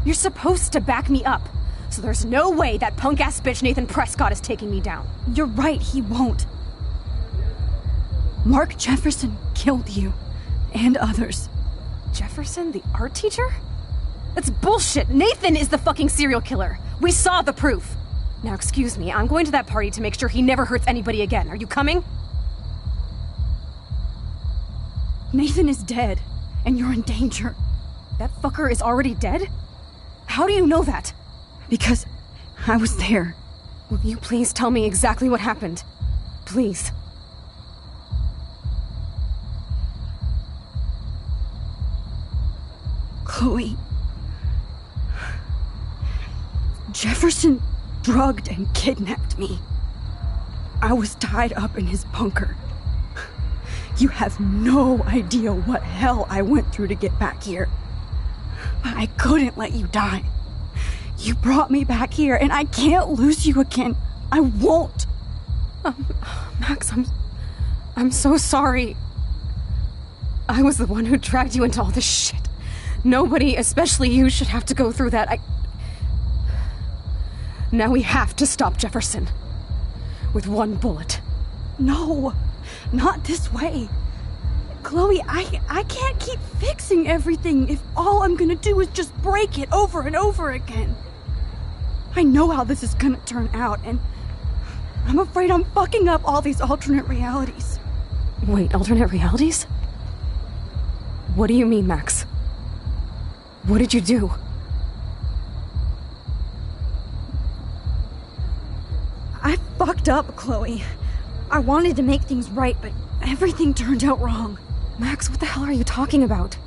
You're supposed to back me up. So there's no way that punk-ass bitch Nathan Prescott is taking me down. You're right, he won't. Mark Jefferson killed you. And others. Jefferson, the art teacher? That's bullshit. Nathan is the fucking serial killer. We saw the proof. Now, excuse me, I'm going to that party to make sure he never hurts anybody again. Are you coming? Nathan is dead, and you're in danger. That fucker is already dead? How do you know that? Because I was there. Will you please tell me exactly what happened? Please. Chloe. Jefferson drugged and kidnapped me. I was tied up in his bunker. You have no idea what hell I went through to get back here. But I couldn't let you die. You brought me back here, and I can't lose you again. I won't. Max, I'm so sorry. I was the one who dragged you into all this shit. Nobody, especially you, should have to go through that. Now we have to stop Jefferson. with one bullet. No, not this way. Chloe, I can't keep fixing everything if all I'm gonna do is just break it over and over again. I know how this is gonna turn out, and I'm afraid I'm fucking up all these alternate realities. Wait, alternate realities? What do you mean, Max? What did you do? I fucked up, Chloe. I wanted to make things right, but everything turned out wrong. Max, what the hell are you talking about?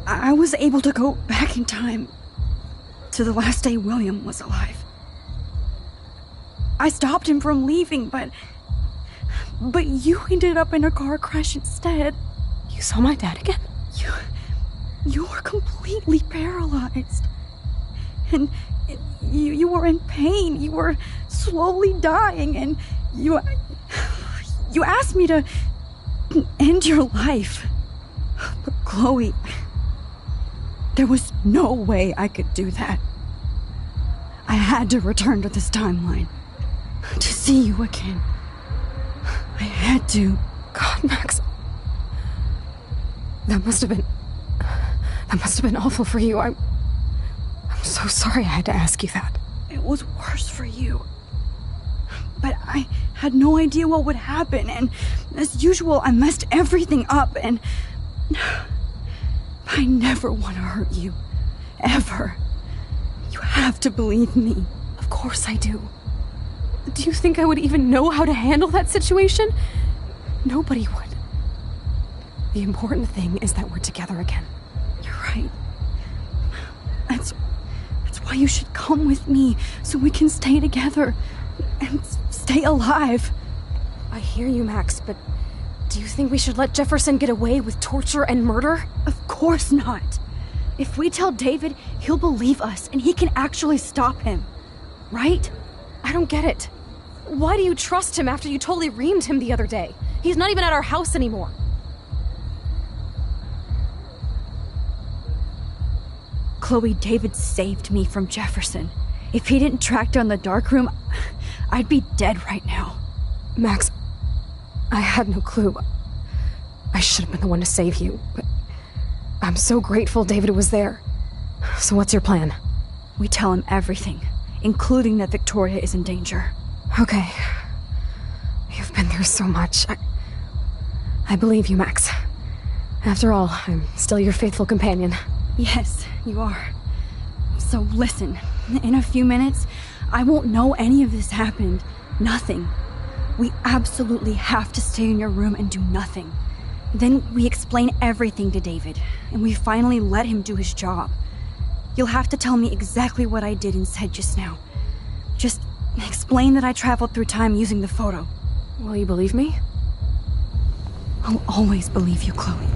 I was able to go back in time to the last day William was alive. I stopped him from leaving, but you ended up in a car crash instead. You saw my dad again? You were completely paralyzed. And you were in pain. You were slowly dying, and you asked me to end your life. But Chloe, there was no way I could do that. I had to return to this timeline to see you again. I had to. God, Max. That must have been awful for you. I'm so sorry I had to ask you that. It was worse for you. But I had no idea what would happen, and as usual, I messed everything up, and I never want to hurt you. Ever. You have to believe me. Of course I do. Do you think I would even know how to handle that situation? Nobody would. The important thing is that we're together again. You're right. That's why you should come with me, so we can stay together and stay alive. I hear you, Max, but do you think we should let Jefferson get away with torture and murder? Of course not. If we tell David, he'll believe us and he can actually stop him. Right? I don't get it. Why do you trust him after you totally reamed him the other day? He's not even at our house anymore. Chloe, David saved me from Jefferson. If he didn't track down the darkroom, I'd be dead right now. Max, I had no clue. I should have been the one to save you, but I'm so grateful David was there. So what's your plan? We tell him everything, including that Victoria is in danger. Okay. You've been through so much. I believe you, Max. After all, I'm still your faithful companion. Yes, you are. So listen, in a few minutes, I won't know any of this happened. Nothing. We absolutely have to stay in your room and do nothing. Then we explain everything to David, and we finally let him do his job. You'll have to tell me exactly what I did and said just now. Just explain that I traveled through time using the photo. Will you believe me? I'll always believe you, Chloe.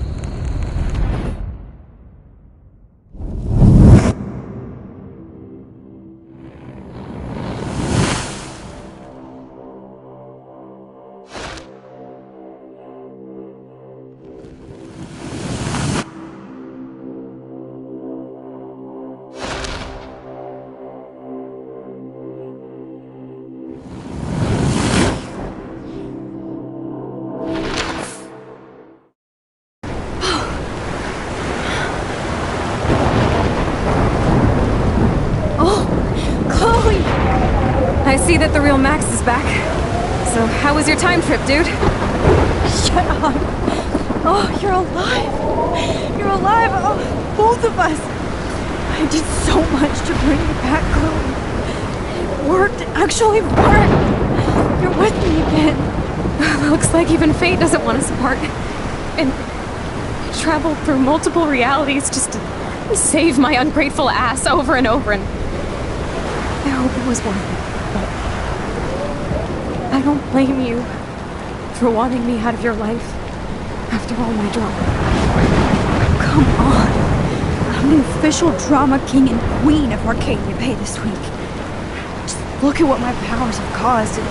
I see that the real Max is back. So, how was your time trip, dude? Shut up. Oh, you're alive. You're alive. Oh, both of us. I did so much to bring you back, Chloe. It worked. It actually worked. You're with me again. Looks like even fate doesn't want us apart. And I traveled through multiple realities just to save my ungrateful ass over and over, and I hope it was worth it. I don't blame you for wanting me out of your life after all my drama. Come on. I'm the official drama king and queen of Arcadia Bay this week. Just look at what my powers have caused in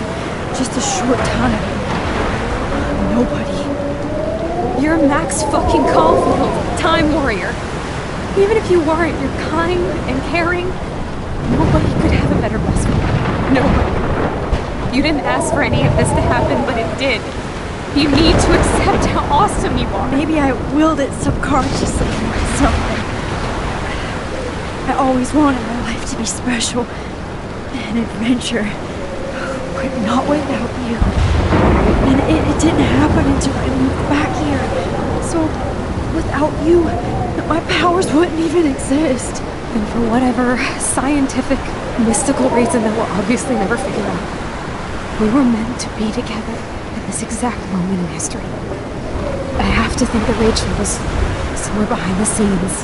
just a short time. Nobody. You're Max fucking Caulfield, Time Warrior. Even if you weren't, you're kind and caring. Nobody could have a better best friend. Nobody. You didn't ask for any of this to happen, but it did. You need to accept how awesome you are. Maybe I willed it subconsciously to myself. I always wanted my life to be special. An adventure. But not without you. And it didn't happen until I moved back here. So, without you, my powers wouldn't even exist. And for whatever scientific, mystical reason that we'll obviously never figure out, we were meant to be together at this exact moment in history. I have to think that Rachel was somewhere behind the scenes,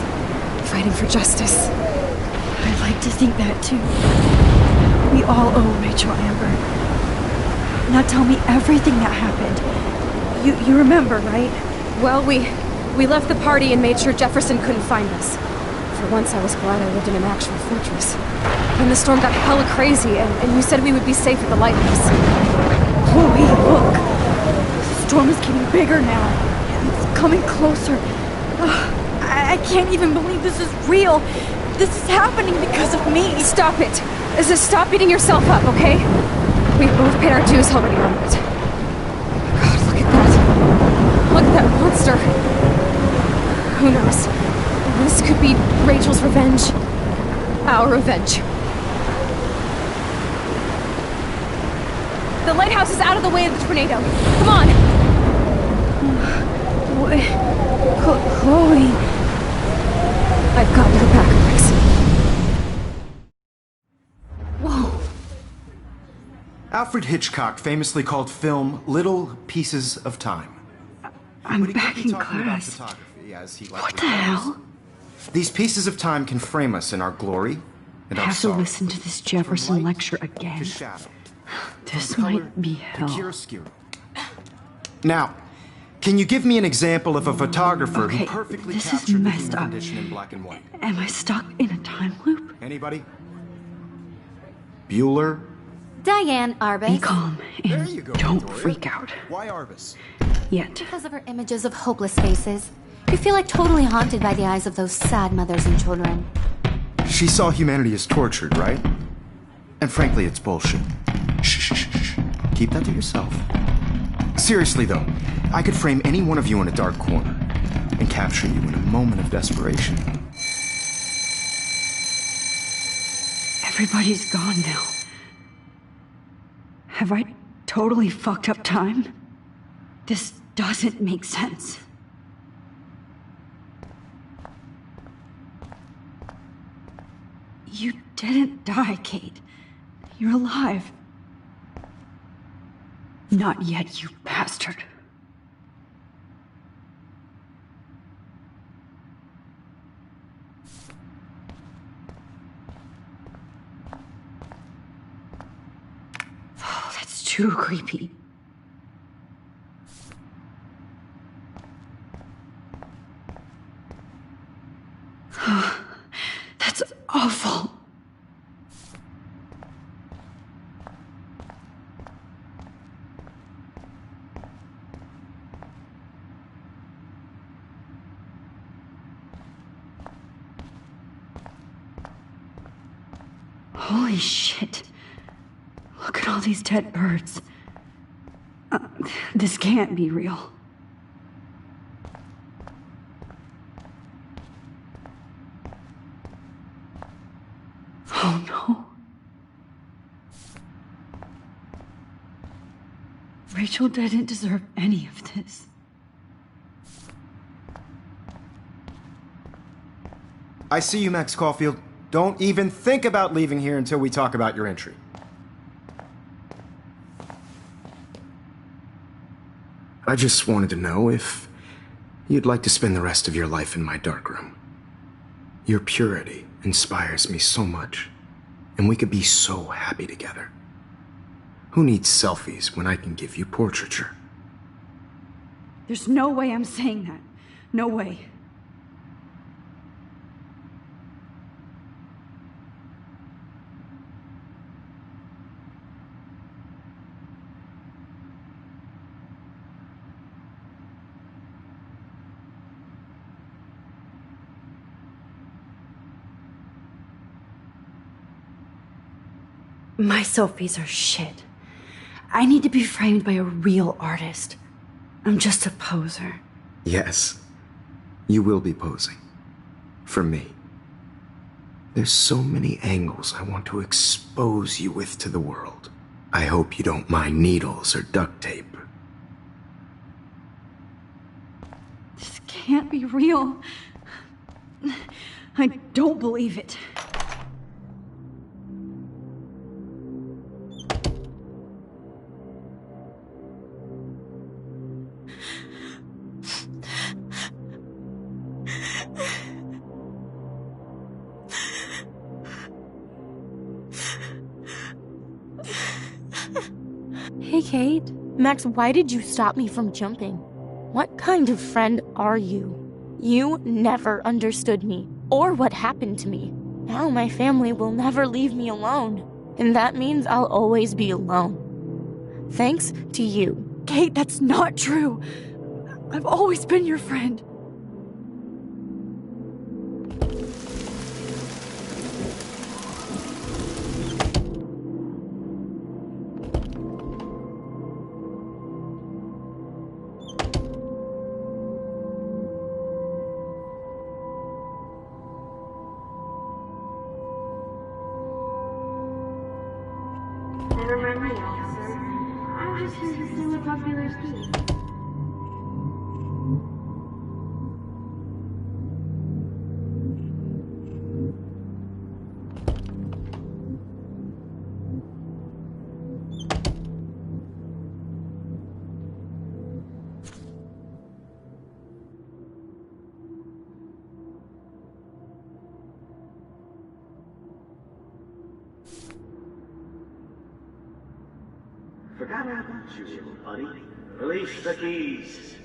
fighting for justice. I'd like to think that too. We all owe Rachel Amber. Now tell me everything that happened. You remember, right? Well, we left the party and made sure Jefferson couldn't find us. For once, I was glad I lived in an actual fortress. Then the storm got hella crazy, and you said we would be safe at the lighthouse. Chloe, look! The storm is getting bigger now. It's coming closer. I can't even believe this is real. This is happening because of me. Stop it. Stop beating yourself up, okay? We've both paid our dues already on it. God, look at that. Look at that monster. Who knows? This could be Rachel's revenge. Our revenge. The lighthouse is out of the way of the tornado. Come on! Chloe... I've got your back, Alex. Whoa. Alfred Hitchcock famously called film little pieces of time. I'm back in class. What the hell? These pieces of time can frame us in our glory and I our have to sorrow. listen to this Jefferson lecture again. This might be hell. Now, can you give me an example of a photographer Okay, who perfectly this is captured the messed human up. condition in black and white? Am I stuck in a time loop? Anybody? Bueller? Diane Arbus. Be calm and don't freak out. Why Arbus? Yet. Because of her images of hopeless faces. You feel like totally haunted by the eyes of those sad mothers and children. She saw humanity as tortured, right? And frankly, it's bullshit. Shh, shh, shh, shh. Keep that to yourself. Seriously, though, I could frame any one of you in a dark corner and capture you in a moment of desperation. Everybody's gone now. Have I totally fucked up time? This doesn't make sense. You didn't die, Kate. You're alive. Not yet, you bastard. Oh, that's too creepy. That's awful. Holy shit. Look at all these dead birds. This can't be real. Oh no. Rachel didn't deserve any of this. I see you, Max Caulfield. Don't even think about leaving here until we talk about your entry. I just wanted to know if you'd like to spend the rest of your life in my darkroom. Your purity inspires me so much, and we could be so happy together. Who needs selfies when I can give you portraiture? There's no way I'm saying that. No way. My selfies are shit. I need to be framed by a real artist. I'm just a poser. Yes, you will be posing. For me. There's so many angles I want to expose you with to the world. I hope you don't mind needles or duct tape. This can't be real. I don't believe it. Hey, Kate. Max, why did you stop me from jumping? What kind of friend are you? You never understood me, or what happened to me. Now my family will never leave me alone, and that means I'll always be alone. Thanks to you. Kate, that's not true. I've always been your friend. Never mind me, officer. I'm just here to steal a popular key. Forgot about you, little buddy. Release the keys.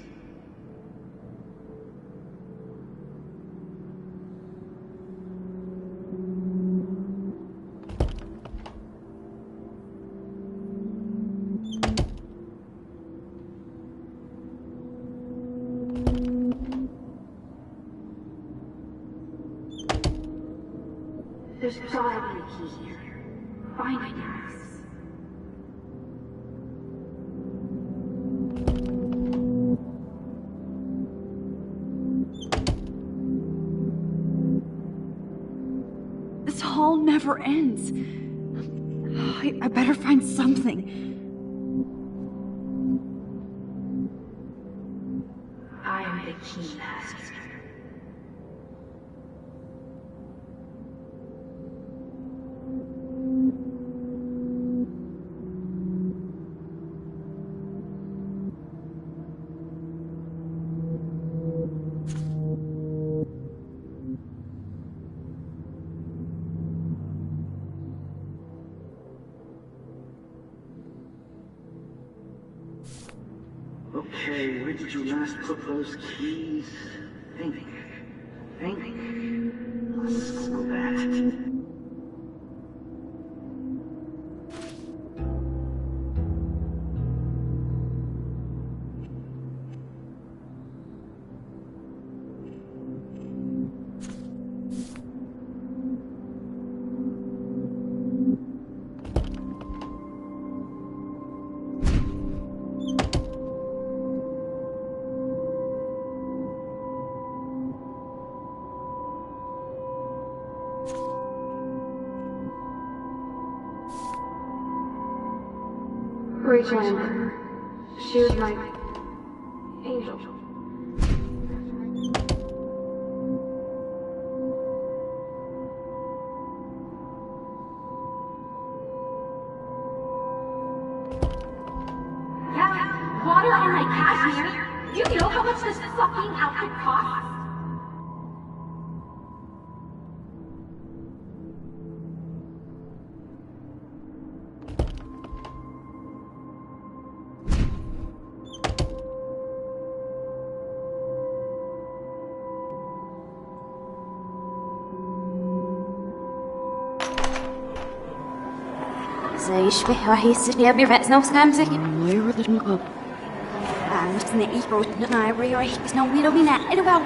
There's gotta be a key here. Find it, Max. This hall never ends. I better find something. I am the key master. Okay, where did you last put those keys? Think. Let's Google that. Rachel Amber. She was my angel. Yeah, water on my cashmere. Do you know how much this fucking outfit costs? زي شبه راح يستني أبي رأس نفس نمسك. Where did it go? I'm just gonna eat roast and I really is no way to be that. I don't know.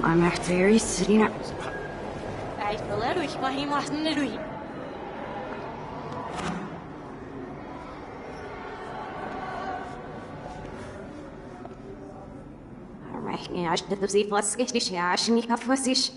I'm actually sitting up. Ja, ich hätte sie was richtig, ja, ich nicht auf was ich.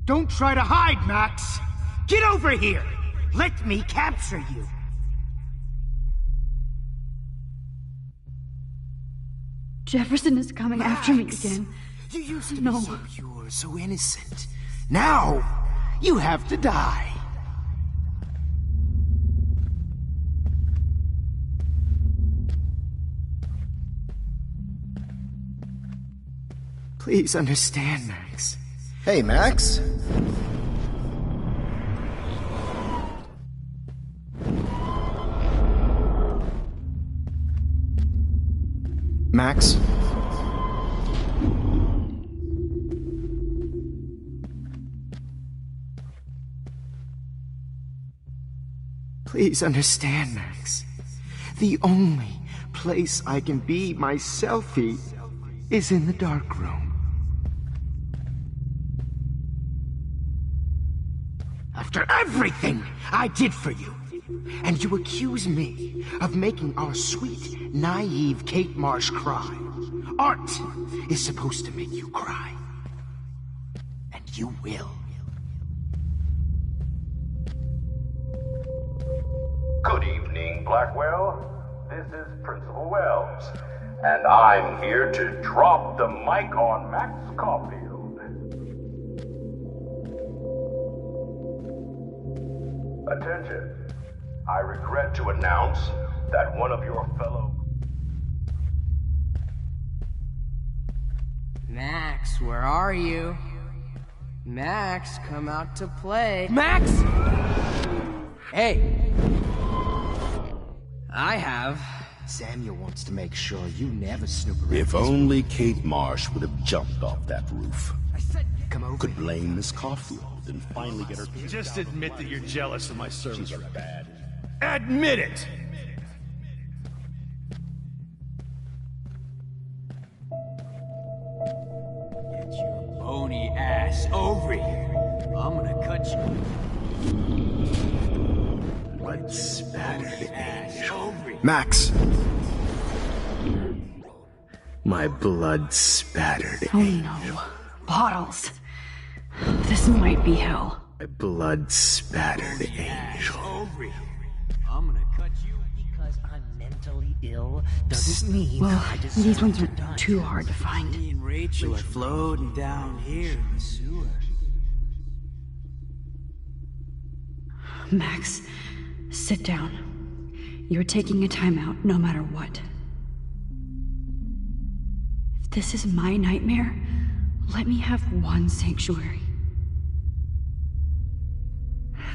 Don't try to hide, Max! Get over here! Let me capture you! Jefferson is coming after me again. You used to be so pure, so innocent. Now, you have to die. Please understand, Max. Hey, Max. Max? Please understand, Max. The only place I can be myself is in the dark room. After everything I did for you, and you accuse me of making our sweet, naive Kate Marsh cry. Art is supposed to make you cry. And you will. Good evening, Blackwell. This is Principal Wells, and I'm here to drop the mic on Max Caulfield. Attention. I regret to announce that one of your fellow... Max, where are you? Max, come out to play. Max! Hey! I have. Samuel wants to make sure you never snoop around. If only Kate Marsh would have jumped off that roof. Come over. Could blame Miss Caulfield and finally get her... Just admit that you're jealous of my service. She's bad. Admit it! Get your bony ass over here. I'm gonna cut you. Blood spattered angel. Max! My blood spattered Oh no. Bottles. This might be hell. My blood spattered angel. I'm gonna cut you because I'm mentally ill. Doesn't mean Well, I deserve these ones to are die. too hard to find. Me and Rachel are floating down here in the sewer. Max, sit down. You're taking a timeout no matter what. If this is my nightmare, let me have one sanctuary.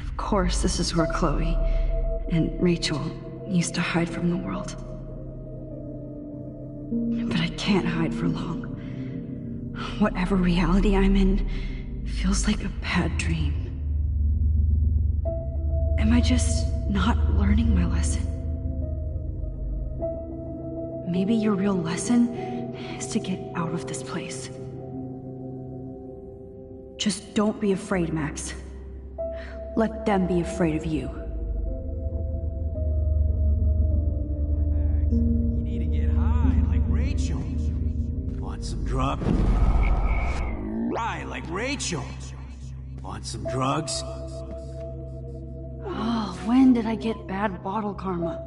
Of course, this is where Chloe and Rachel used to hide from the world. But I can't hide for long. Whatever reality I'm in feels like a bad dream. Am I just not learning my lesson? Maybe your real lesson is to get out of this place. Just don't be afraid, Max. Let them be afraid of you. You need to get high like Rachel. Want some drug? High like Rachel. Want some drugs? Oh, when did I get bad bottle karma?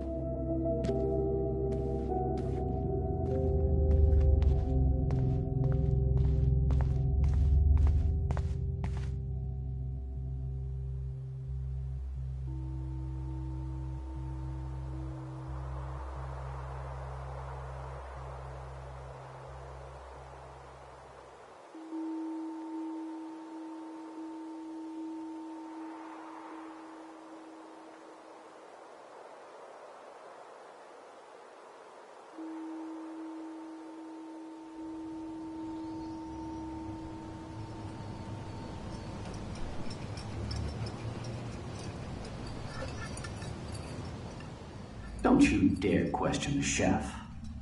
Don't you dare question the chef.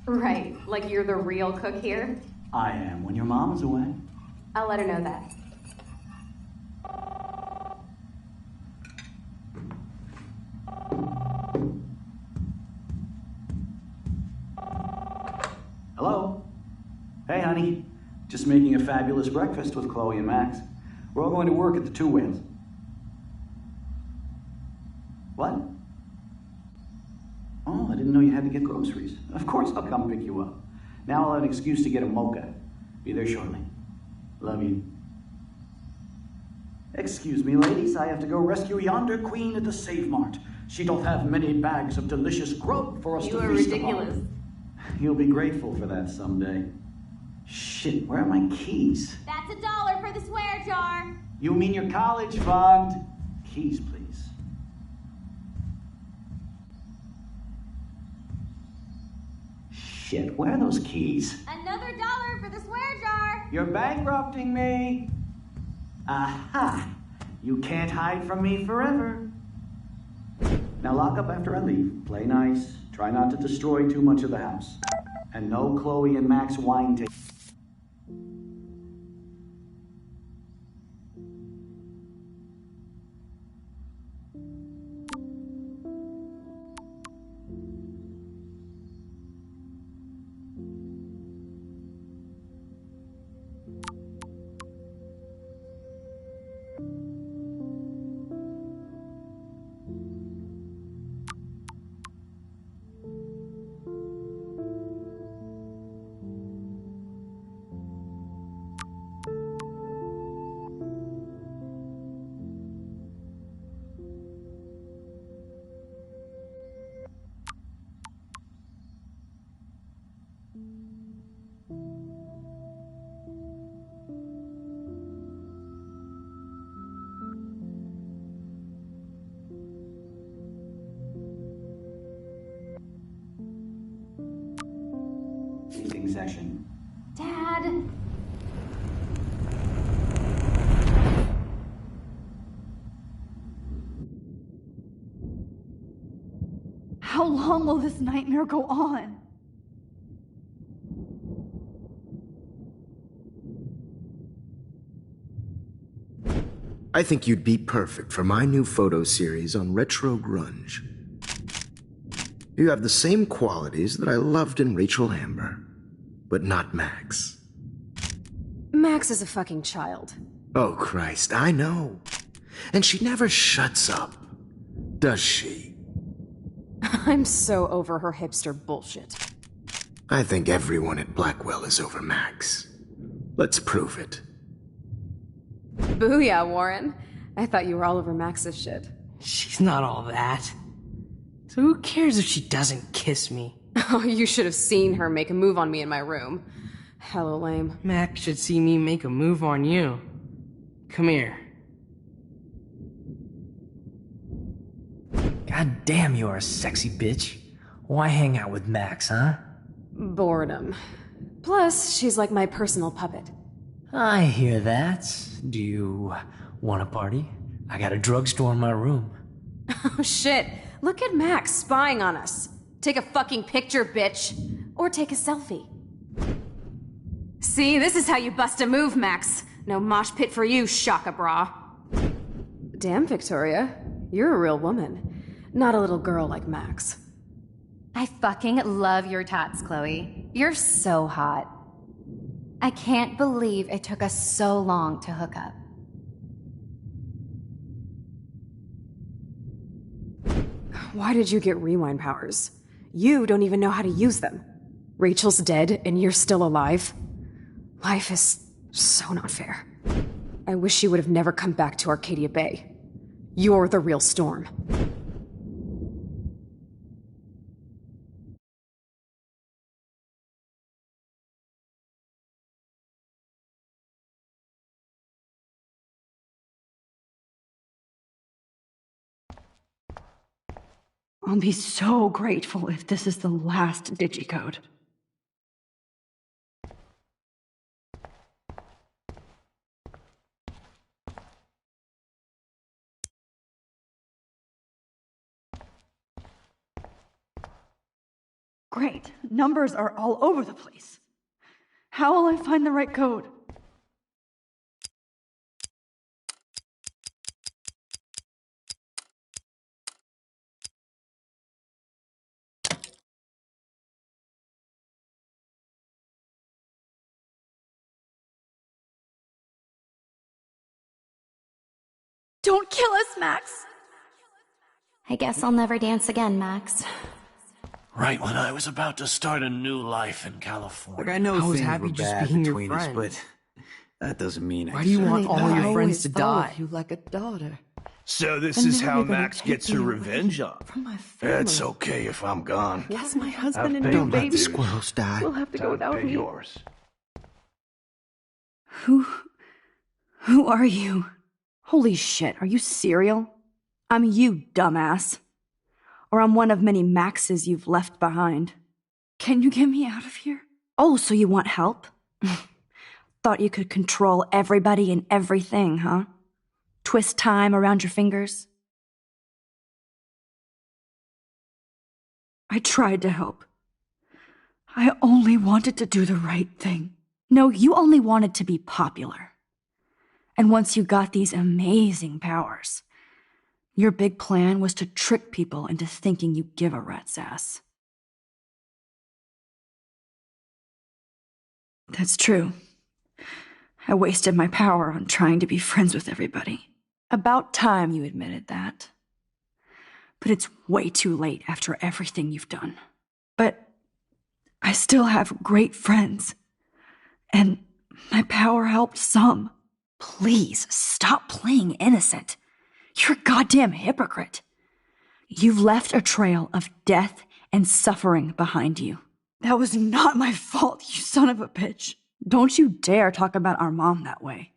Right, like you're the real cook here? I am when your mom is away. I'll let her know that. Hello? Hey, honey. Just making a fabulous breakfast with Chloe and Max. We're all going to work at the Two Whales. What? Oh, I didn't know you had to get groceries. Of course I'll come pick you up. Now I'll have an excuse to get a mocha. Be there shortly. Love you. Excuse me, ladies. I have to go rescue yonder queen at the Save Mart. She doth have many bags of delicious grub for us to feast upon. You are ridiculous. You'll be grateful for that someday. Shit, where are my keys? That's $1 for the swear jar. You mean your college fund? Keys, please. Shit, where are those keys? Another $1 for the swear jar. You're bankrupting me. Aha! You can't hide from me forever. Now lock up after I leave. Play nice. Try not to destroy too much of the house. And no Chloe and Max wine tasting. Session. Dad! How long will this nightmare go on? I think you'd be perfect for my new photo series on retro grunge. You have the same qualities that I loved in Rachel Amber, but not Max. Max is a fucking child. Oh, Christ, I know. And she never shuts up, does she? I'm so over her hipster bullshit. I think everyone at Blackwell is over Max. Let's prove it. Booyah, Warren. I thought you were all over Max's shit. She's not all that. So who cares if she doesn't kiss me? Oh, you should have seen her make a move on me in my room. Hella lame. Max should see me make a move on you. Come here. God damn, you are a sexy bitch. Why hang out with Max, huh? Boredom. Plus, she's like my personal puppet. I hear that. Do you want a party? I got a drugstore in my room. Oh shit, look at Max spying on us. Take a fucking picture, bitch. Or take a selfie. See, this is how you bust a move, Max. No mosh pit for you, Shaka Bra. Damn, Victoria. You're a real woman. Not a little girl like Max. I fucking love your tots, Chloe. You're so hot. I can't believe it took us so long to hook up. Why did you get rewind powers? You don't even know how to use them. Rachel's dead and you're still alive. Life is so not fair. I wish you would have never come back to Arcadia Bay. You're the real Storm. I'll be so grateful if this is the last digicode. Great. Numbers are all over the place. How will I find the right code? Don't kill us, Max! I guess I'll never dance again, Max. Right when I was about to start a new life in California. Look, I know I was things happy were just bad being your between us, friend. but that doesn't mean Why do you want all your friends to die? You like a daughter. So this And is now how you're gonna Max take gets me her away revenge on. From my family. It's okay if I'm gone. Yes, my husband and paid new my baby. dues. Squirrels die. We'll have to go Time without pay me. yours. Who are you? Holy shit, are you serial? I'm you, dumbass. Or I'm one of many Maxes you've left behind. Can you get me out of here? Oh, so you want help? Thought you could control everybody and everything, huh? Twist time around your fingers? I tried to help. I only wanted to do the right thing. No, you only wanted to be popular. And once you got these amazing powers, your big plan was to trick people into thinking you give a rat's ass. That's true. I wasted my power on trying to be friends with everybody. About time you admitted that. But it's way too late after everything you've done. But I still have great friends. And my power helped some. Please, stop playing innocent. You're a goddamn hypocrite. You've left a trail of death and suffering behind you. That was not my fault, you son of a bitch. Don't you dare talk about our mom that way.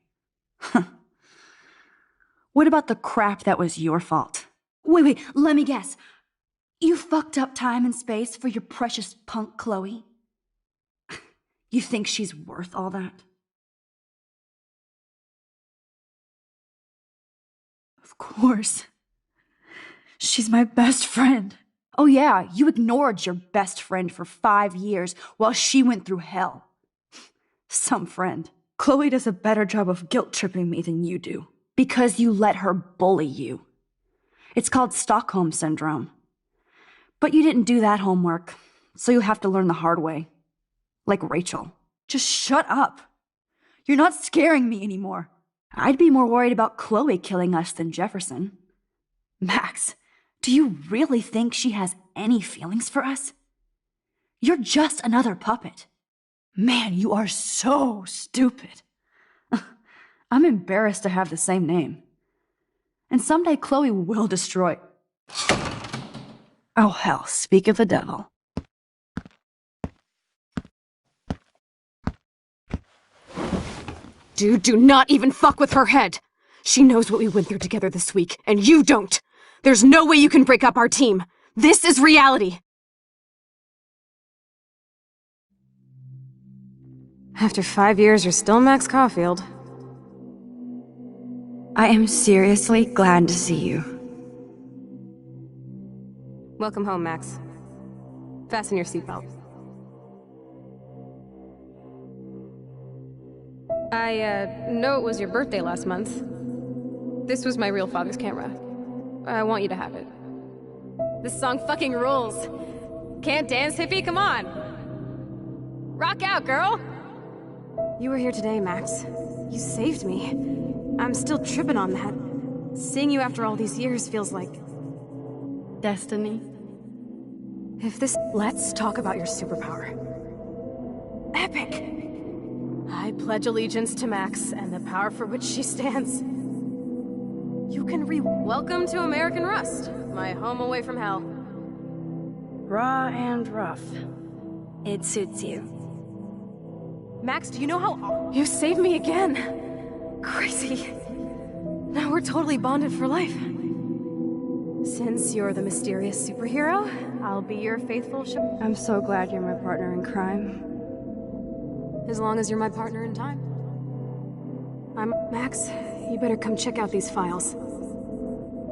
What about the crap that was your fault? Wait, let me guess. You fucked up time and space for your precious punk Chloe? You think she's worth all that? Of course. She's my best friend. Oh yeah, you ignored your best friend for 5 years while she went through hell. Some friend. Chloe does a better job of guilt-tripping me than you do. Because you let her bully you. It's called Stockholm Syndrome. But you didn't do that homework, so you'll have to learn the hard way. Like Rachel. Just shut up. You're not scaring me anymore. I'd be more worried about Chloe killing us than Jefferson. Max, do you really think she has any feelings for us? You're just another puppet. Man, you are so stupid. I'm embarrassed to have the same name. And someday Chloe will destroy... Oh hell, speak of the devil. Dude, do not even fuck with her head. She knows what we went through together this week, and you don't. There's no way you can break up our team. This is reality. After 5 years, you're still Max Caulfield. I am seriously glad to see you. Welcome home, Max. Fasten your seatbelt. I know it was your birthday last month. This was my real father's camera. I want you to have it. This song fucking rules. Can't dance, hippie? Come on. Rock out, girl. You were here today, Max. You saved me. I'm still tripping on that. Seeing you after all these years feels like... Destiny. If this... Let's talk about your superpower. Epic! I pledge allegiance to Max and the power for which she stands. You can Welcome to American Rust, my home away from hell. Raw and rough. It suits you. Max, do you know how... You saved me again! Crazy. Now we're totally bonded for life. Since you're the mysterious superhero, I'll be your faithful I'm so glad you're my partner in crime. As long as you're my partner in time. Max, you better come check out these files.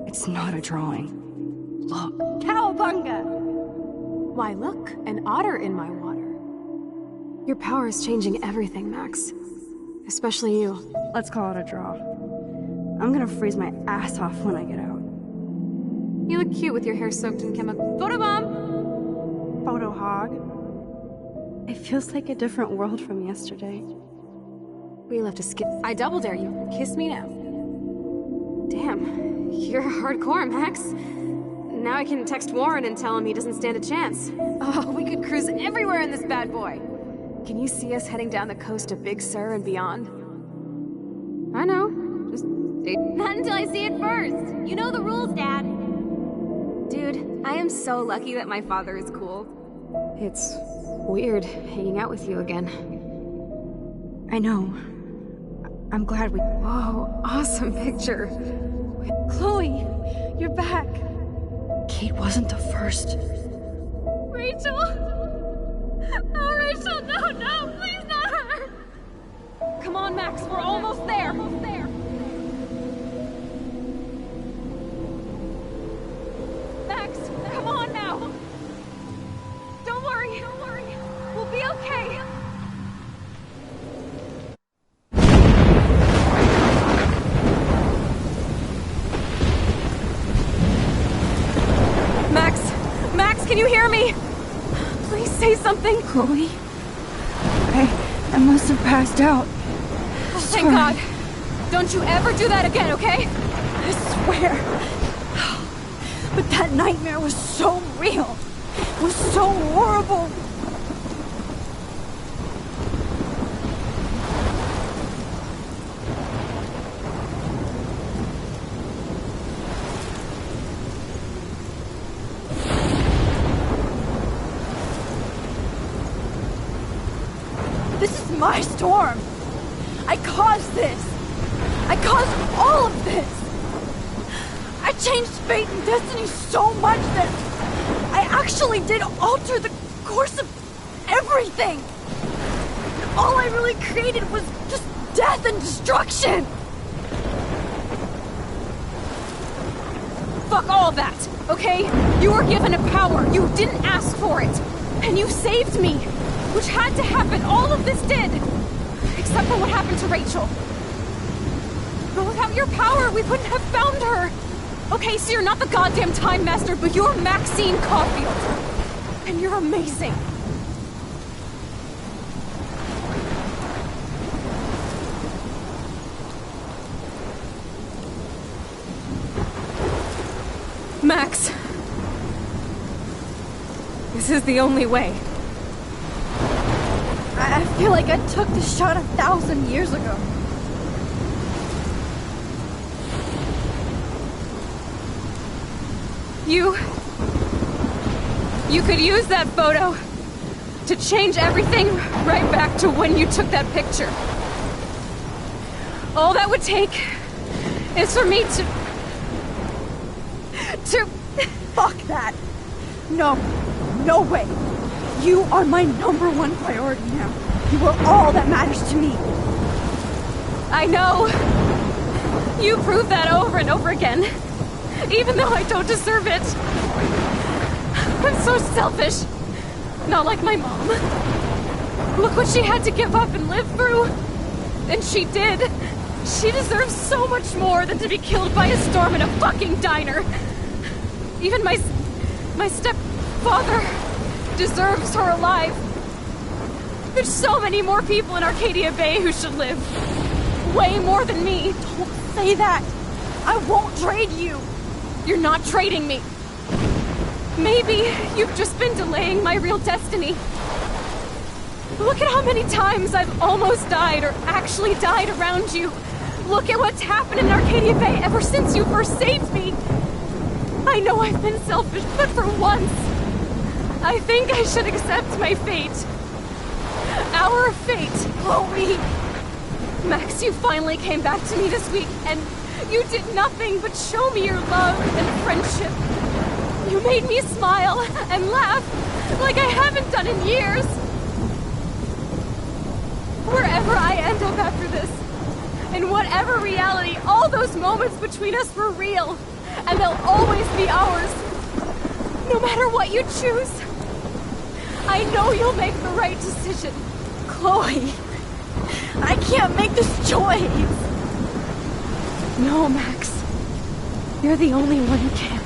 It's not a drawing. Look. Cowabunga! Why, look, an otter in my water. Your power is changing everything, Max. Especially you. Let's call it a draw. I'm gonna freeze my ass off when I get out. You look cute with your hair soaked in chemical. Photobomb! Photo hog. It feels like a different world from yesterday. We'll have to skip. I double dare you. Kiss me now. Damn, you're hardcore, Max. Now I can text Warren and tell him he doesn't stand a chance. Oh, we could cruise everywhere in this bad boy. Can you see us heading down the coast of Big Sur and beyond? I know. Just... Not until I see it first. You know the rules, Dad. Dude, I am so lucky that my father is cool. It's weird hanging out with you again. I know. I'm glad we... Whoa, awesome picture. Chloe, you're back. Kate wasn't the first. Rachel? Oh, Rachel, no, please not her. Come on, Max, we're almost there. Max, come on now. Don't worry. We'll be okay. Max, can you hear me? Please say something. Chloe? I must have passed out. Oh, thank God. Don't you ever do that again, okay? I swear. But that nightmare was so real. It was so horrible. This is my storm. I caused this. I caused all of this. I changed fate and destiny so much that I actually did alter the course of everything. And all I really created was just death and destruction. Fuck all that, okay? You were given a power. You didn't ask for it. And you saved me. Which had to happen. All of this did. Except for what happened to Rachel. But without your power, we wouldn't have found her. Okay, so you're not the goddamn Time Master, but you're Maxine Caulfield. And you're amazing. Max. This is the only way. I feel like I took the shot 1,000 years ago. You could use that photo to change everything right back to when you took that picture. All that would take is for me to... Fuck that! No way! You are my #1 priority now. You are all that matters to me. I know. You prove that over and over again. Even though I don't deserve it. I'm so selfish. Not like my mom. Look what she had to give up and live through. And she did. She deserves so much more than to be killed by a storm in a fucking diner. Even my stepfather deserves her alive. There's so many more people in Arcadia Bay who should live. Way more than me. Don't say that. I won't trade you. You're not trading me. Maybe you've just been delaying my real destiny. Look at how many times I've almost died or actually died around you. Look at what's happened in Arcadia Bay ever since you first saved me. I know I've been selfish, but for once, I think I should accept my fate. Our fate, Chloe. Max, you finally came back to me this week, and you did nothing but show me your love and friendship. You made me smile and laugh like I haven't done in years. Wherever I end up after this, in whatever reality, all those moments between us were real, and they'll always be ours. No matter what you choose, I know you'll make the right decision. Chloe, I can't make this choice. No, Max. You're the only one who can.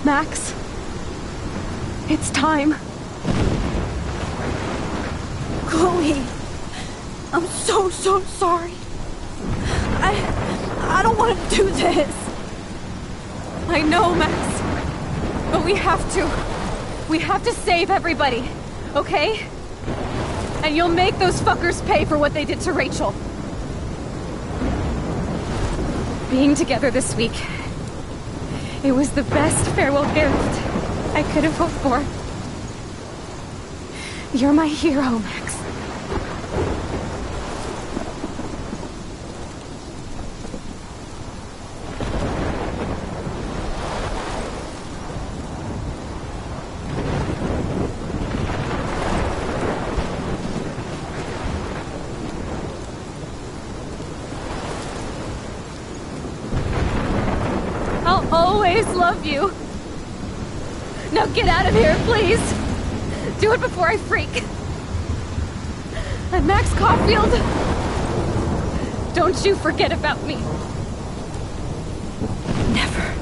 Max, it's time. Chloe, I'm so sorry. I don't want to do this. I know, Max, but we have to. We have to save everybody, okay? And you'll make those fuckers pay for what they did to Rachel. Being together this week, it was the best farewell gift I could have hoped for. You're my hero, Max. I'll always love you. Now get out of here, please. Do it before I freak. And Max Caulfield, don't you forget about me. Never.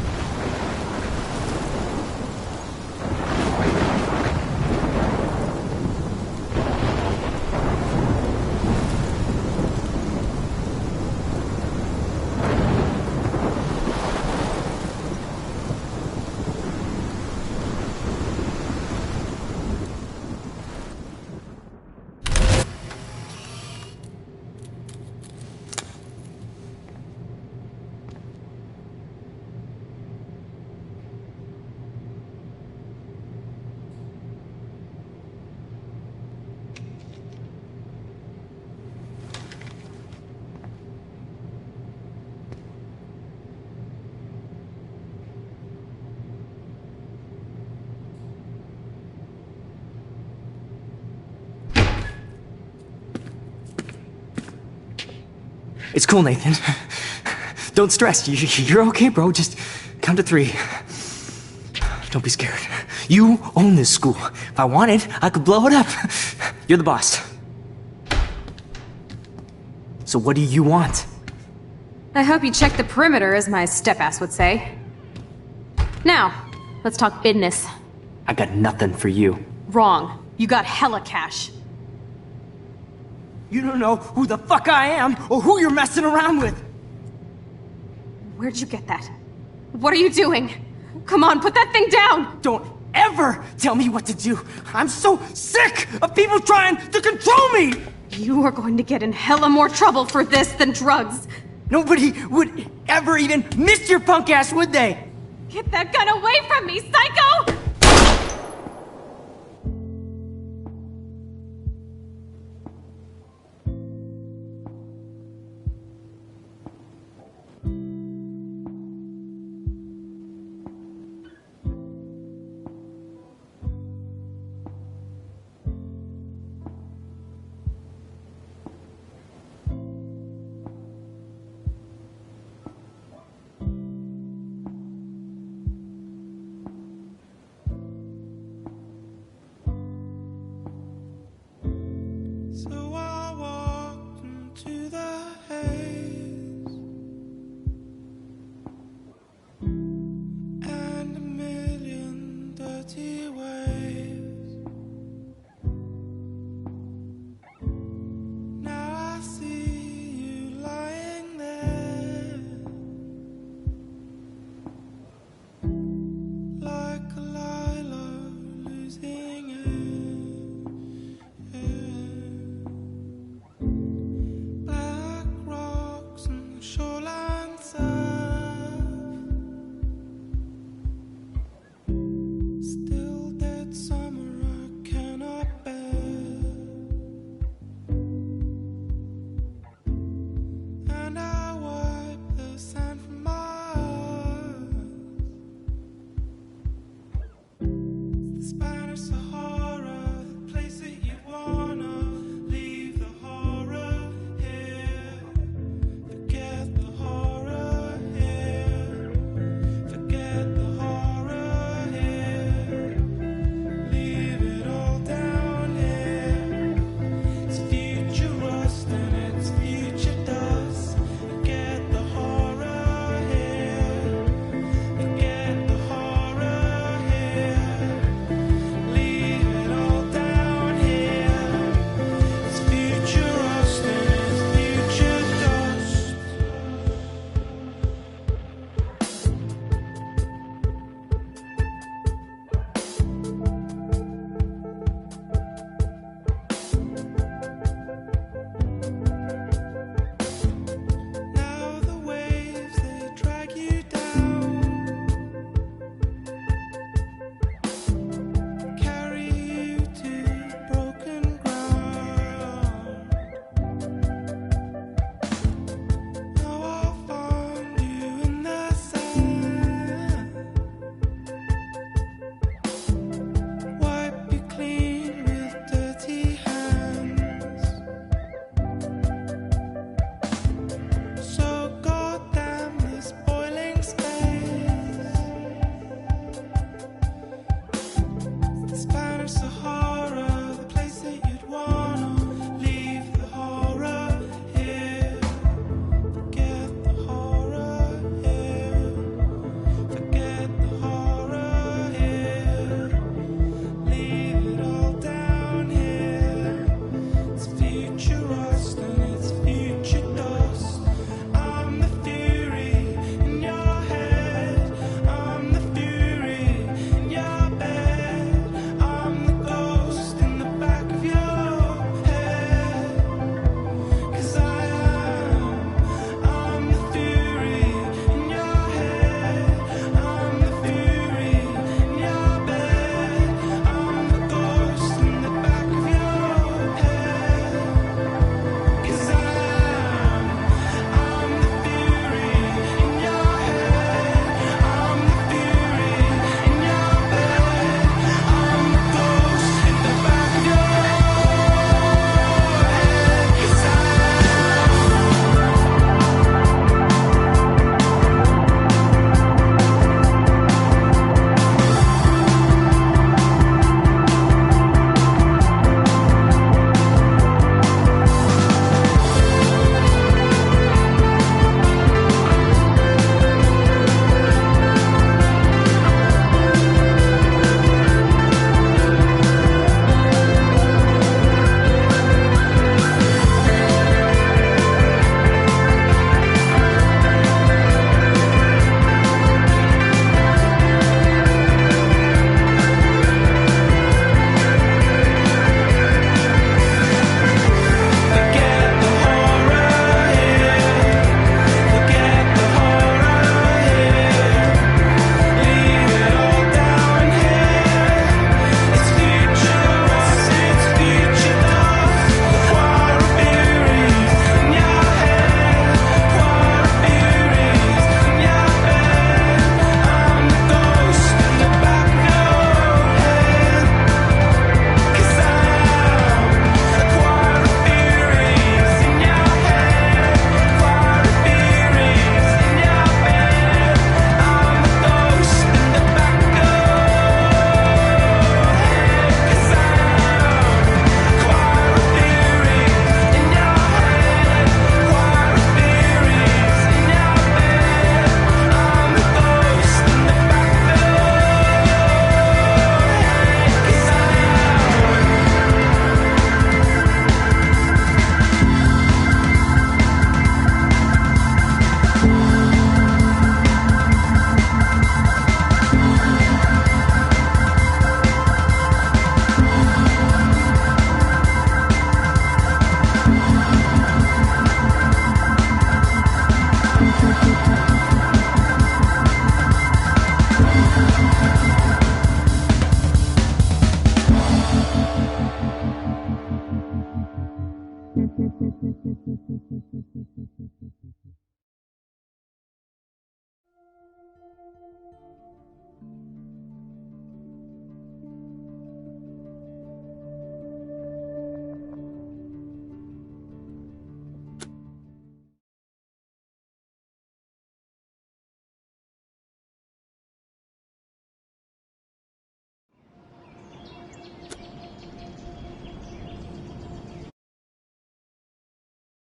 It's cool, Nathan. Don't stress. You're okay, bro. Just count to 3. Don't be scared. You own this school. If I wanted, I could blow it up. You're the boss. So what do you want? I hope you check the perimeter, as my step-ass would say. Now, let's talk business. I got nothing for you. Wrong. You got hella cash. You don't know who the fuck I am or who you're messing around with. Where'd you get that? What are you doing? Come on, put that thing down! Don't ever tell me what to do. I'm so sick of people trying to control me! You are going to get in hella more trouble for this than drugs. Nobody would ever even miss your punk ass, would they? Get that gun away from me, psycho!